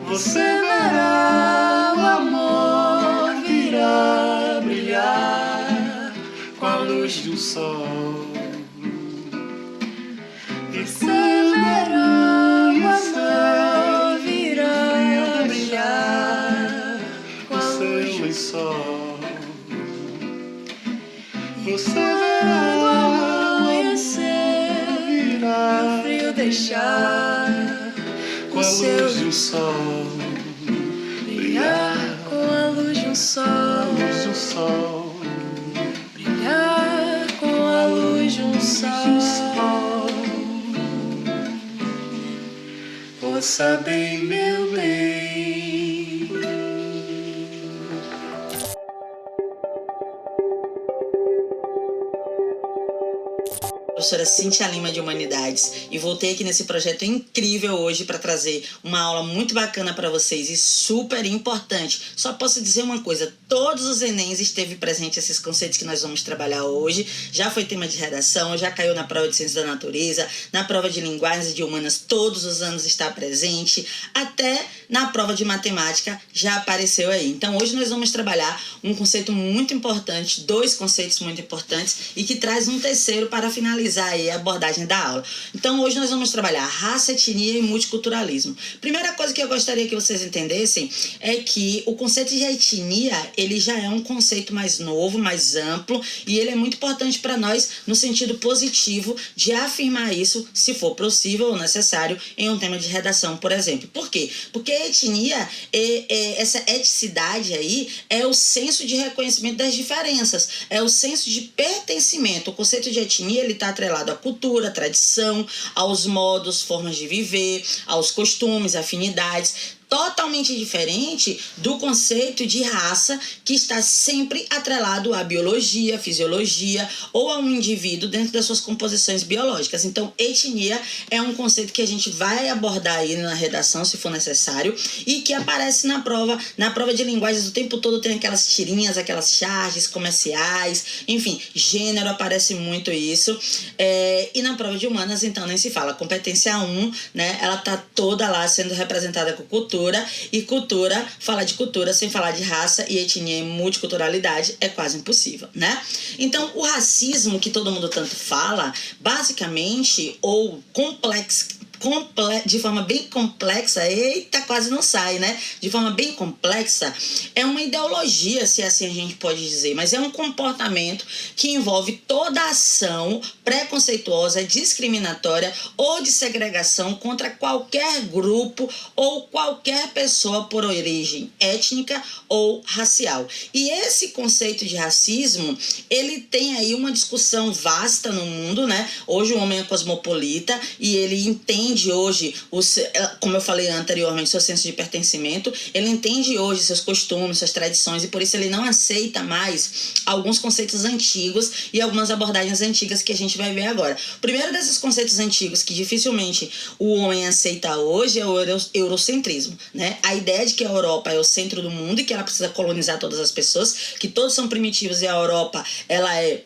você verá o amor virá brilhar com a luz de um sol. Você verá o amor virá brilhar com a luz de um sol. Você verá o amanhecer virá o frio deixar com a luz de um sol, brilhar com a luz de um sol, brilhar com a luz de um sol. Ouça bem, meu bem. Professora Cíntia Lima de Humanidades, e voltei aqui nesse projeto incrível hoje para trazer uma aula muito bacana para vocês e super importante. Só posso dizer uma coisa, todos os Enems esteve presente esses conceitos que nós vamos trabalhar hoje, já foi tema de redação, já caiu na prova de Ciências da Natureza, na prova de Linguagens e de Humanas todos os anos está presente, até na prova de Matemática já apareceu aí. Então hoje nós vamos trabalhar um conceito muito importante, dois conceitos muito importantes e que traz um terceiro para finalizar aí a abordagem da aula. Então hoje nós vamos trabalhar raça, etnia e multiculturalismo. Primeira coisa que eu gostaria que vocês entendessem é que o conceito de etnia, ele já é um conceito mais novo, mais amplo, e ele é muito importante para nós no sentido positivo de afirmar isso, se for possível ou necessário, em um tema de redação, por exemplo. Por quê? Porque a etnia, essa eticidade aí, é o senso de reconhecimento das diferenças, é o senso de pertencimento. O conceito de etnia, ele está atrelado à cultura, à tradição, aos modos, formas de viver, aos costumes, afinidades, totalmente diferente do conceito de raça, que está sempre atrelado à biologia, fisiologia ou a um indivíduo dentro das suas composições biológicas. Então, etnia é um conceito que a gente vai abordar aí na redação, se for necessário, e que aparece na prova de linguagens o tempo todo. Tem aquelas tirinhas, aquelas charges comerciais, enfim, gênero, aparece muito isso. E na prova de humanas, então, nem se fala. Competência 1, né, ela tá toda lá sendo representada com cultura, e cultura, falar de cultura sem falar de raça e etnia e multiculturalidade é quase impossível, né? Então, o racismo que todo mundo tanto fala, basicamente, ou de forma bem complexa, eita, quase não sai, né? De forma bem complexa, é uma ideologia, se assim a gente pode dizer, mas é um comportamento que envolve toda ação preconceituosa, discriminatória ou de segregação contra qualquer grupo ou qualquer pessoa por origem étnica ou racial. E esse conceito de racismo, ele tem aí uma discussão vasta no mundo, né? Hoje o homem é cosmopolita e ele entende hoje, como eu falei anteriormente, seu senso de pertencimento, ele entende hoje seus costumes, suas tradições, e por isso ele não aceita mais alguns conceitos antigos e algumas abordagens antigas que a gente vai ver agora. O primeiro desses conceitos antigos que dificilmente o homem aceita hoje é o eurocentrismo, né? A ideia de que a Europa é o centro do mundo e que ela precisa colonizar todas as pessoas, que todos são primitivos e a Europa, ela é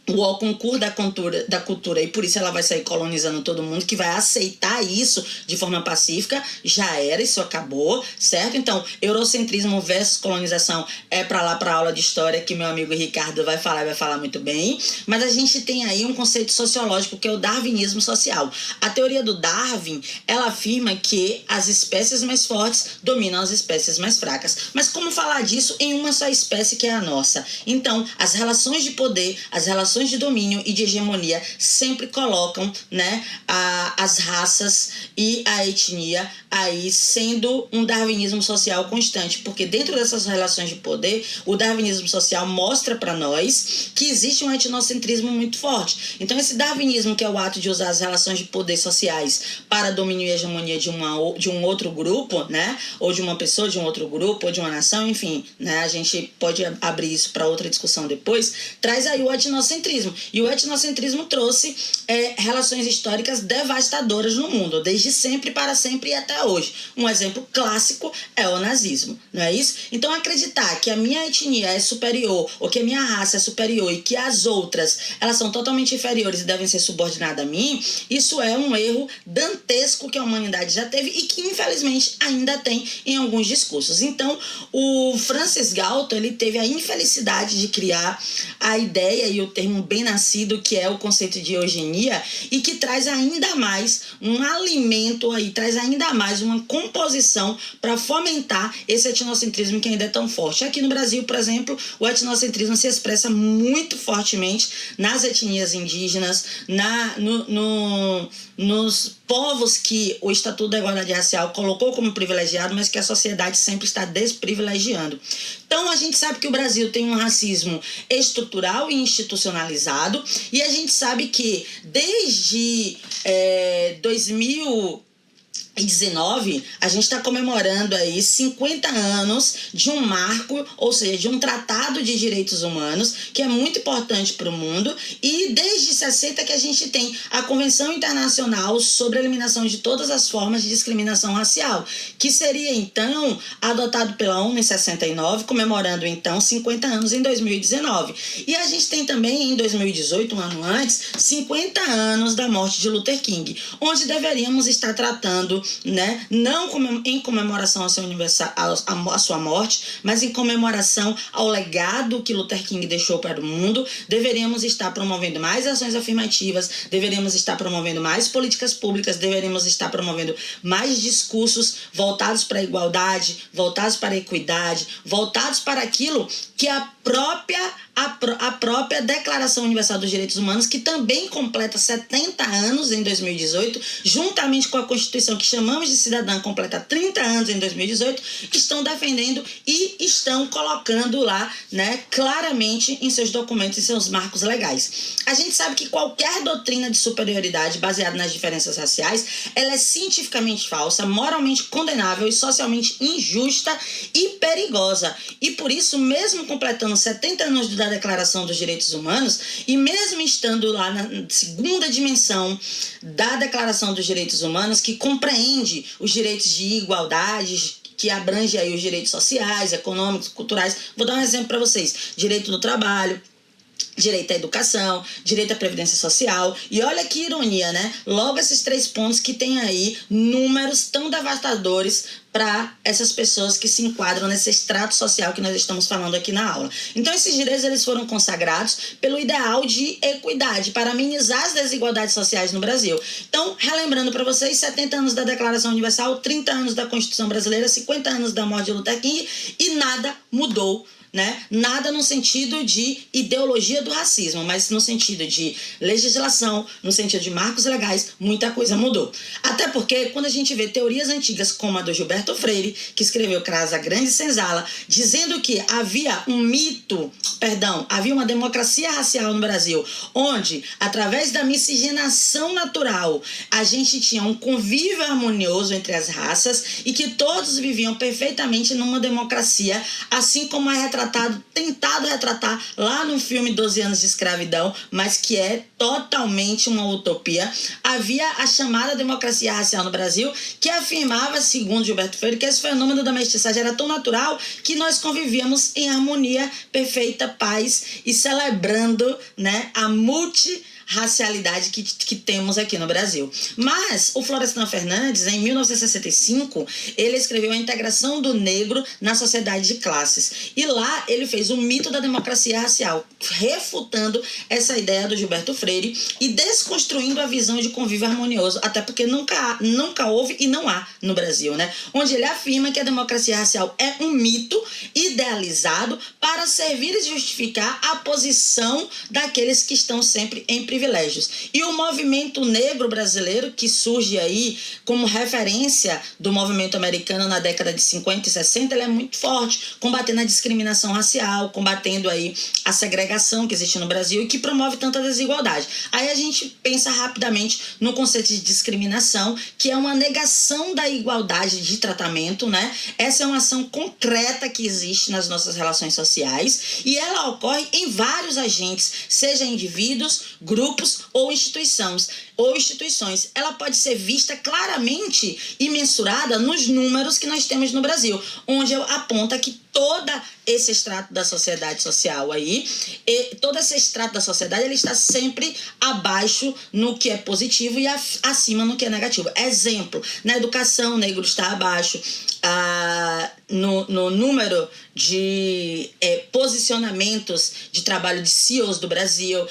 o concurso da cultura e por isso ela vai sair colonizando todo mundo, que vai aceitar isso de forma pacífica. Já era, isso acabou, certo? Então, eurocentrismo versus colonização é pra lá, pra aula de história, que meu amigo Ricardo vai falar muito bem. Mas a gente tem aí um conceito sociológico que é o darwinismo social. A teoria do Darwin, ela afirma que as espécies mais fortes dominam as espécies mais fracas. Mas como falar disso em uma só espécie, que é a nossa? Então, as relações de poder, as relações relações de domínio e de hegemonia sempre colocam, né, as raças e a etnia aí sendo um darwinismo social constante, porque dentro dessas relações de poder, o darwinismo social mostra para nós que existe um etnocentrismo muito forte. Então esse darwinismo, que é o ato de usar as relações de poder sociais para domínio e hegemonia de um outro grupo, né, ou de uma pessoa de um outro grupo, ou de uma nação, enfim, né, a gente pode abrir isso para outra discussão depois, traz aí o etnocentrismo. E o etnocentrismo trouxe relações históricas devastadoras no mundo, desde sempre, para sempre e até hoje. Um exemplo clássico é o nazismo, não é isso? Então acreditar que a minha etnia é superior, ou que a minha raça é superior e que as outras, elas são totalmente inferiores e devem ser subordinadas a mim, isso é um erro dantesco que a humanidade já teve e que infelizmente ainda tem em alguns discursos. Então o Francis Galton, ele teve a infelicidade de criar a ideia e o termo bem nascido, que é o conceito de eugenia, e que traz ainda mais um alimento aí, traz ainda mais uma composição para fomentar esse etnocentrismo que ainda é tão forte. Aqui no Brasil, por exemplo, o etnocentrismo se expressa muito fortemente nas etnias indígenas, nos povos que o Estatuto da Igualdade Racial colocou como privilegiado, mas que a sociedade sempre está desprivilegiando. Então a gente sabe que o Brasil tem um racismo estrutural e institucionalizado, e a gente sabe que desde 2019, a gente está comemorando aí 50 anos de um marco, ou seja, de um tratado de direitos humanos, que é muito importante para o mundo, e desde 60 que a gente tem a Convenção Internacional sobre a Eliminação de Todas as Formas de Discriminação Racial, que seria então adotado pela ONU em 69, comemorando então 50 anos em 2019. E a gente tem também em 2018, um ano antes, 50 anos da morte de Luther King, onde deveríamos estar tratando, né, não em comemoração à sua morte, mas em comemoração ao legado que Luther King deixou para o mundo. Deveríamos estar promovendo mais ações afirmativas, deveríamos estar promovendo mais políticas públicas, deveríamos estar promovendo mais discursos voltados para a igualdade, voltados para a equidade, voltados para aquilo que a própria Declaração Universal dos Direitos Humanos, que também completa 70 anos em 2018, juntamente com a Constituição que chamamos de cidadã, completa 30 anos em 2018, estão defendendo e estão colocando lá, né, claramente em seus documentos, em seus marcos legais. A gente sabe que qualquer doutrina de superioridade baseada nas diferenças raciais, ela é cientificamente falsa, moralmente condenável e socialmente injusta e perigosa. E por isso, mesmo completando 70 anos da Declaração dos Direitos Humanos, e mesmo estando lá na segunda dimensão da Declaração dos Direitos Humanos, que compreende os direitos de igualdade, que abrange aí os direitos sociais, econômicos, culturais. Vou dar um exemplo para vocês. Direito do trabalho, direito à educação, direito à previdência social. E olha que ironia, né? Logo esses 3 pontos que tem aí números tão devastadores para essas pessoas que se enquadram nesse extrato social que nós estamos falando aqui na aula. Então esses direitos, eles foram consagrados pelo ideal de equidade, para minimizar as desigualdades sociais no Brasil. Então, relembrando para vocês, 70 anos da Declaração Universal, 30 anos da Constituição Brasileira, 50 anos da morte de Luther King, e nada mudou, né? Nada no sentido de ideologia do racismo, mas no sentido de legislação, no sentido de marcos legais, muita coisa mudou. Até porque, quando a gente vê teorias antigas como a do Gilberto Freire, que escreveu Casa Grande e Senzala, dizendo que havia havia uma democracia racial no Brasil, onde, através da miscigenação natural, a gente tinha um convívio harmonioso entre as raças e que todos viviam perfeitamente numa democracia, assim como é tentado retratar lá no filme 12 anos de escravidão, mas que é totalmente uma utopia. Havia a chamada democracia racial no Brasil, que afirmava, segundo Gilberto Freire, que esse fenômeno da mestiçagem era tão natural que nós convivíamos em harmonia, perfeita paz e celebrando, né, a multirracialidade racialidade que temos aqui no Brasil. Mas o Florestan Fernandes, em 1965, ele escreveu A Integração do Negro na Sociedade de Classes. E lá ele fez o mito da democracia racial, refutando essa ideia do Gilberto Freire e desconstruindo a visão de convívio harmonioso, até porque nunca houve e não há no Brasil, né? Onde ele afirma que a democracia racial é um mito idealizado para servir e justificar a posição daqueles que estão sempre em privilégios. E o movimento negro brasileiro, que surge aí como referência do movimento americano na década de 50 e 60, ele é muito forte, combatendo a discriminação racial, combatendo aí a segregação que existe no Brasil e que promove tanta desigualdade. Aí a gente pensa rapidamente no conceito de discriminação, que é uma negação da igualdade de tratamento, né? Essa é uma ação concreta que existe nas nossas relações sociais e ela ocorre em vários agentes, seja indivíduos, grupos ou instituições. Ela pode ser vista claramente e mensurada nos números que nós temos no Brasil, onde aponta que todo esse extrato da sociedade social aí, todo esse extrato da sociedade, ele está sempre abaixo no que é positivo e acima no que é negativo. Exemplo, na educação, o negro está abaixo, no número de posicionamentos de trabalho de CEOs do Brasil,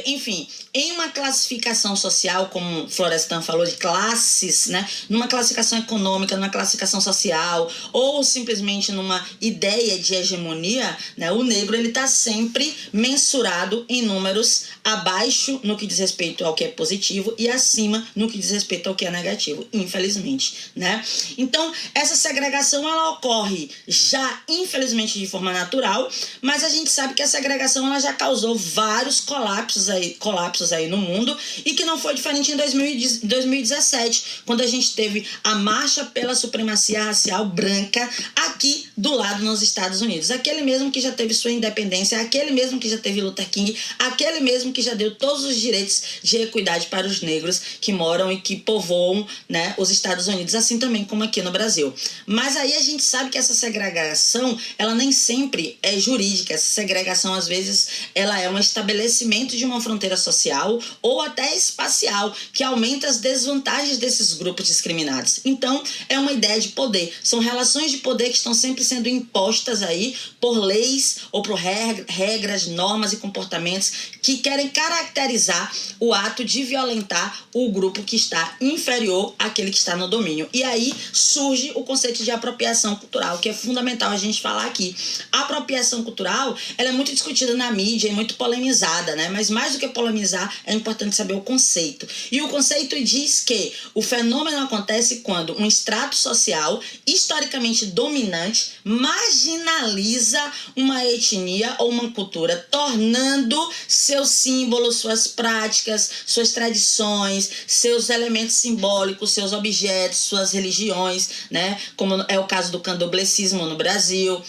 enfim, em uma classificação social, como Florestan falou, de classes, né? Numa classificação econômica, numa classificação social, ou simplesmente numa ideia de hegemonia, né? O negro ele está sempre mensurado em números abaixo no que diz respeito ao que é positivo e acima no que diz respeito ao que é negativo, infelizmente, né? Então, essa segregação ela ocorre já, infelizmente, de forma natural, mas a gente sabe que a segregação ela já causou vários colapsos aí no mundo e que não foi diferente em 2017, quando a gente teve a marcha pela supremacia racial branca aqui do lado nos Estados Unidos. Aquele mesmo que já teve sua independência, aquele mesmo que já teve Luther King, aquele mesmo que já deu todos os direitos de equidade para os negros que moram e que povoam, né, os Estados Unidos, assim também como aqui no Brasil. Mas aí a gente sabe que essa segregação, ela nem sempre é jurídica. Essa segregação, às vezes, ela é um estabelecimento de uma fronteira social ou até espacial, que aumenta as desvantagens desses grupos discriminados. Então, é uma ideia de poder. São relações de poder que estão sempre sendo impostas aí por leis ou por regras, normas e comportamentos que querem caracterizar o ato de violentar o grupo que está inferior àquele que está no domínio. E aí surge o conceito de apropriação cultural, que é fundamental a gente falar aqui. A apropriação cultural, ela é muito discutida na mídia e muito polemizada, né? Mas mais do que polemizar, é importante saber o conceito. E o conceito diz que o fenômeno acontece quando um extrato social historicamente dominante marginaliza uma etnia ou uma cultura, tornando seus símbolos, suas práticas, suas tradições, seus elementos simbólicos, seus objetos, suas religiões, né? Como é o caso do candomblecismo no Brasil,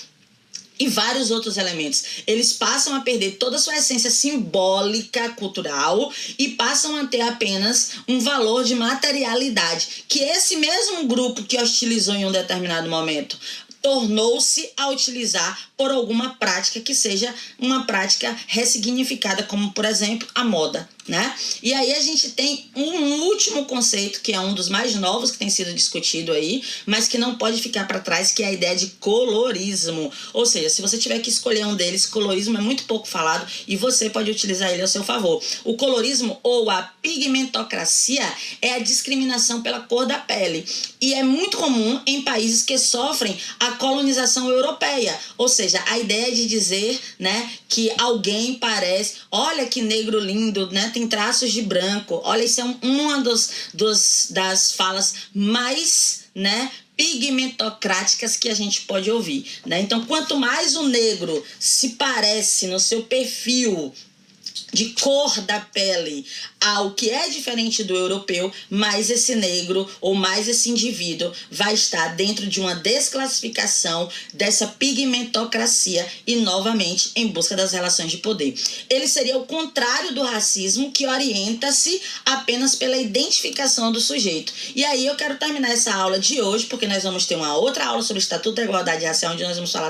e vários outros elementos. Eles passam a perder toda a sua essência simbólica, cultural, e passam a ter apenas um valor de materialidade, que esse mesmo grupo que hostilizou em um determinado momento tornou-se a utilizar por alguma prática que seja uma prática ressignificada, como, por exemplo, a moda, né? E aí a gente tem um último conceito, que é um dos mais novos que tem sido discutido aí, mas que não pode ficar para trás, que é a ideia de colorismo. Ou seja, se você tiver que escolher um deles, colorismo é muito pouco falado e você pode utilizar ele ao seu favor. O colorismo ou a pigmentocracia é a discriminação pela cor da pele e é muito comum em países que sofrem a colonização europeia, ou seja, a ideia de dizer, né, que alguém parece, olha que negro lindo, né, tem traços de branco, olha, isso é uma das falas mais, né, pigmentocráticas que a gente pode ouvir, né? Então, quanto mais o negro se parece no seu perfil de cor da pele ao que é diferente do europeu, mais esse negro ou mais esse indivíduo vai estar dentro de uma desclassificação dessa pigmentocracia e, novamente, em busca das relações de poder. Ele seria o contrário do racismo, que orienta-se apenas pela identificação do sujeito. E aí eu quero terminar essa aula de hoje, porque nós vamos ter uma outra aula sobre o Estatuto da Igualdade Racial, onde nós vamos falar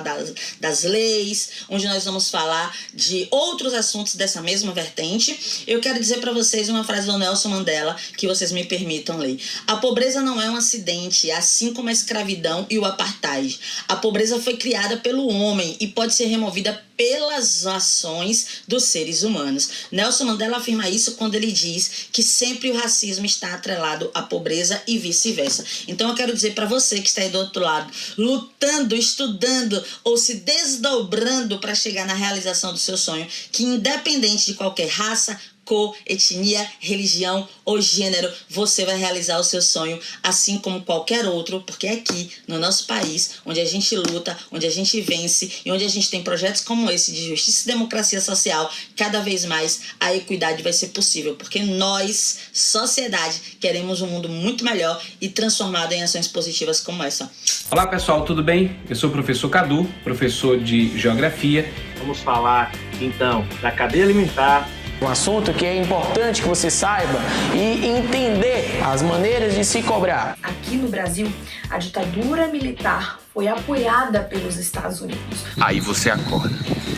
das leis, onde nós vamos falar de outros assuntos dessa mesma vertente. Eu quero dizer para vocês uma frase do Nelson Mandela, que vocês me permitam ler. A pobreza não é um acidente, assim como a escravidão e o apartheid. A pobreza foi criada pelo homem e pode ser removida pelas ações dos seres humanos. Nelson Mandela afirma isso quando ele diz que sempre o racismo está atrelado à pobreza e vice-versa. Então eu quero dizer para você que está aí do outro lado, lutando, estudando ou se desdobrando para chegar na realização do seu sonho, que independente de qualquer raça, cor, etnia, religião ou gênero, você vai realizar o seu sonho assim como qualquer outro, porque é aqui, no nosso país, onde a gente luta, onde a gente vence e onde a gente tem projetos como esse de justiça e democracia social, cada vez mais a equidade vai ser possível, porque nós, sociedade, queremos um mundo muito melhor e transformado em ações positivas como essa. Olá pessoal, tudo bem? Eu sou o professor Cadu, professor de Geografia. Vamos falar, então, da cadeia alimentar. Um assunto que é importante que você saiba e entender as maneiras de se cobrar. Aqui no Brasil, a ditadura militar foi apoiada pelos Estados Unidos. Aí você acorda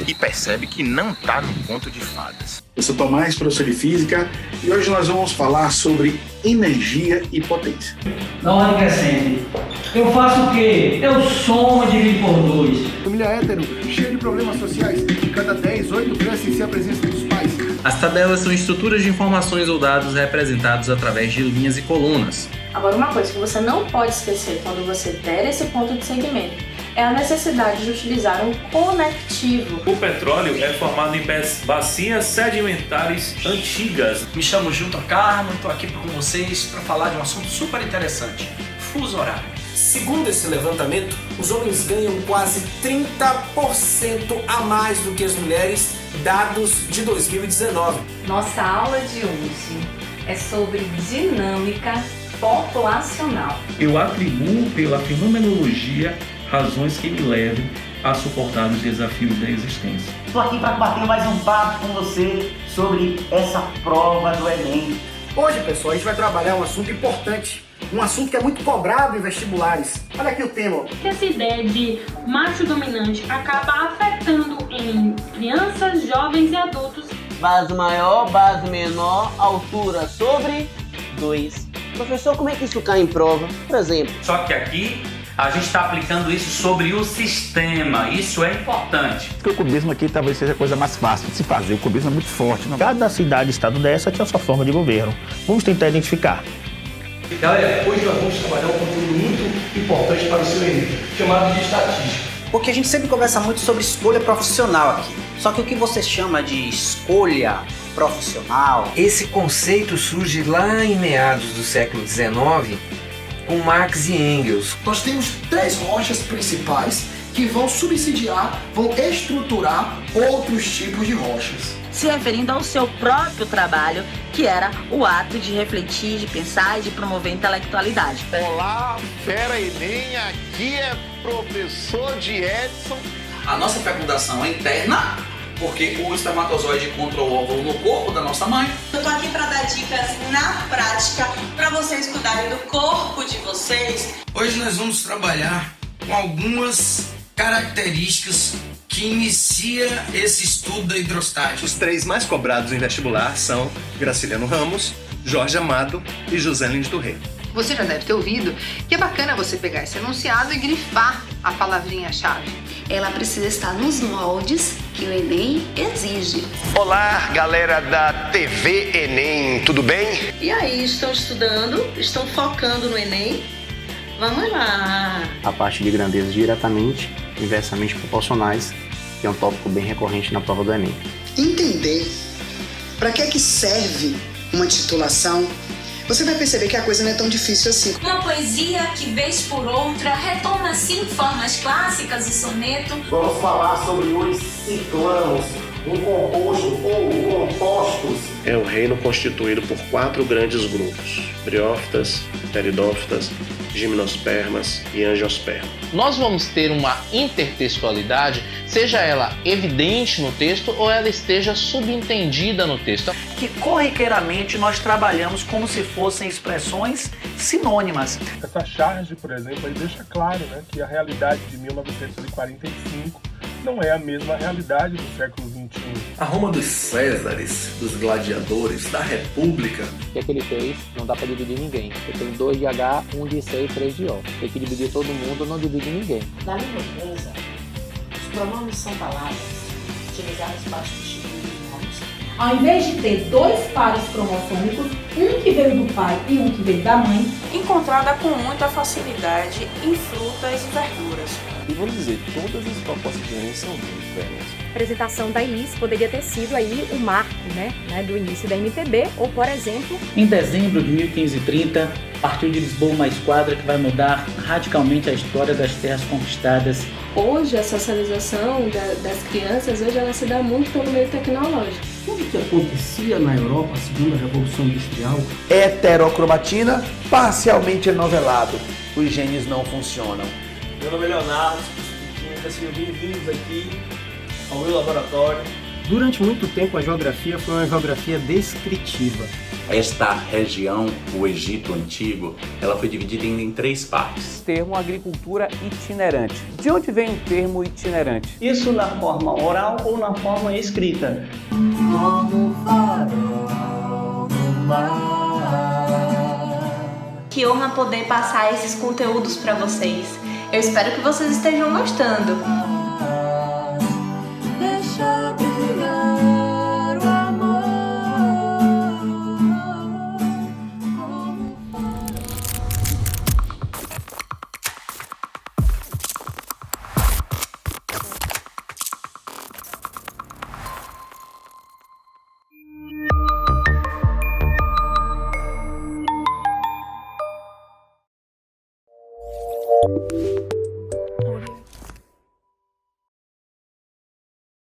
e percebe que não tá num conto de fadas. Eu sou Tomás, professor de Física, e hoje nós vamos falar sobre energia e potência. Na ordem crescente, eu faço o quê? Eu somo e divido por 2. Família hétero, cheia de problemas sociais. De cada 10, 8 crescem sem a presença dos pais. As tabelas são estruturas de informações ou dados representados através de linhas e colunas. Agora, uma coisa que você não pode esquecer quando você der esse ponto de segmento é a necessidade de utilizar um conectivo. O petróleo é formado em bacias sedimentares antigas. Me chamo Gilton Carmo e estou aqui com vocês para falar de um assunto super interessante: fuso horário. Segundo esse levantamento, os homens ganham quase 30% a mais do que as mulheres, dados de 2019. Nossa aula de hoje é sobre dinâmica populacional. Eu atribuo pela fenomenologia razões que me levem a suportar os desafios da existência. Estou aqui para bater mais um papo com você sobre essa prova do Enem. Hoje, pessoal, a gente vai trabalhar um assunto importante, um assunto que é muito cobrado em vestibulares. Olha aqui o tema. Essa ideia de macho dominante acaba afetando em crianças, jovens e adultos. Base maior, base menor, altura sobre 2. Professor, como é que isso cai em prova? Por exemplo. Só que aqui a gente está aplicando isso sobre o sistema, isso é importante. Porque o cubismo aqui talvez seja a coisa mais fácil de se fazer, o cubismo é muito forte. Cada cidade, estado dessa tem a sua forma de governo. Vamos tentar identificar. Galera, hoje nós vamos trabalhar um conteúdo muito importante para o seu Enem, chamado de estatística. Porque a gente sempre conversa muito sobre escolha profissional aqui. Só que o que você chama de escolha profissional, esse conceito surge lá em meados do século XIX com Marx e Engels. Nós temos 3 rochas principais que vão subsidiar, vão estruturar outros tipos de rochas. Se referindo ao seu próprio trabalho, que era o ato de refletir, de pensar e de promover a intelectualidade. Olá, Fera Enem, aqui é professor de Edson. A nossa fecundação é interna, porque o espermatozoide encontra o óvulo no corpo da nossa mãe. Eu tô aqui para dar dicas na prática para vocês cuidarem do corpo de vocês. Hoje nós vamos trabalhar com algumas características que inicia esse estudo da hidrostática. Os 3 mais cobrados em vestibular são Graciliano Ramos, Jorge Amado e José Lins do Rei. Você já deve ter ouvido que é bacana você pegar esse enunciado e grifar a palavrinha-chave. Ela precisa estar nos moldes que o Enem exige. Olá, galera da TV Enem, tudo bem? E aí, estão estudando? Estão focando no Enem? Vamos lá! A parte de grandezas diretamente, inversamente proporcionais, que é um tópico bem recorrente na prova do Enem. Entender para que é que serve uma titulação, você vai perceber que a coisa não é tão difícil assim. Uma poesia que, vez por outra, retoma assim formas clássicas do soneto. Vamos falar sobre os ciclões, Um composto ou compostos é o reino constituído por 4 grandes grupos: briófitas, pteridófitas, gimnospermas e angiospermas. Nós vamos ter uma intertextualidade, seja ela evidente no texto ou ela esteja subentendida no texto. Que corriqueiramente nós trabalhamos como se fossem expressões sinônimas. Essa charge, por exemplo, aí deixa claro, né, que a realidade de 1945 não é a mesma realidade do século XXI. A Roma dos Césares, dos gladiadores, da República. O que é que ele fez? Não dá para dividir ninguém. Eu tenho 2 de H, 1 de C e 3 de O. Tem que dividir todo mundo, não divide ninguém. Na língua inglesa, os pronomes são palavras utilizadas para substituir os nomes. Ao invés de ter 2 pares cromossômicos, um que veio do pai e um que veio da mãe, encontrada com muita facilidade em frutas e verduras. E vamos dizer, todas as propostas de Enem são muito velhas. A apresentação da IS poderia ter sido aí o marco, né, do início da MPB, ou, por exemplo... Em dezembro de 1530, partiu de Lisboa uma esquadra que vai mudar radicalmente a história das terras conquistadas. Hoje, a socialização das crianças, hoje ela se dá muito pelo meio tecnológico. Tudo que acontecia na Europa, segundo a Revolução Industrial... Heterocromatina, parcialmente enovelado. Os genes não funcionam. Meu nome é Leonardo, sejam bem-vindos aqui ao meu laboratório. Durante muito tempo a geografia foi uma geografia descritiva. Esta região, o Egito Antigo, ela foi dividida em 3 partes. O termo agricultura itinerante. De onde vem o termo itinerante? Isso na forma oral ou na forma escrita? Que honra poder passar esses conteúdos para vocês. Eu espero que vocês estejam gostando.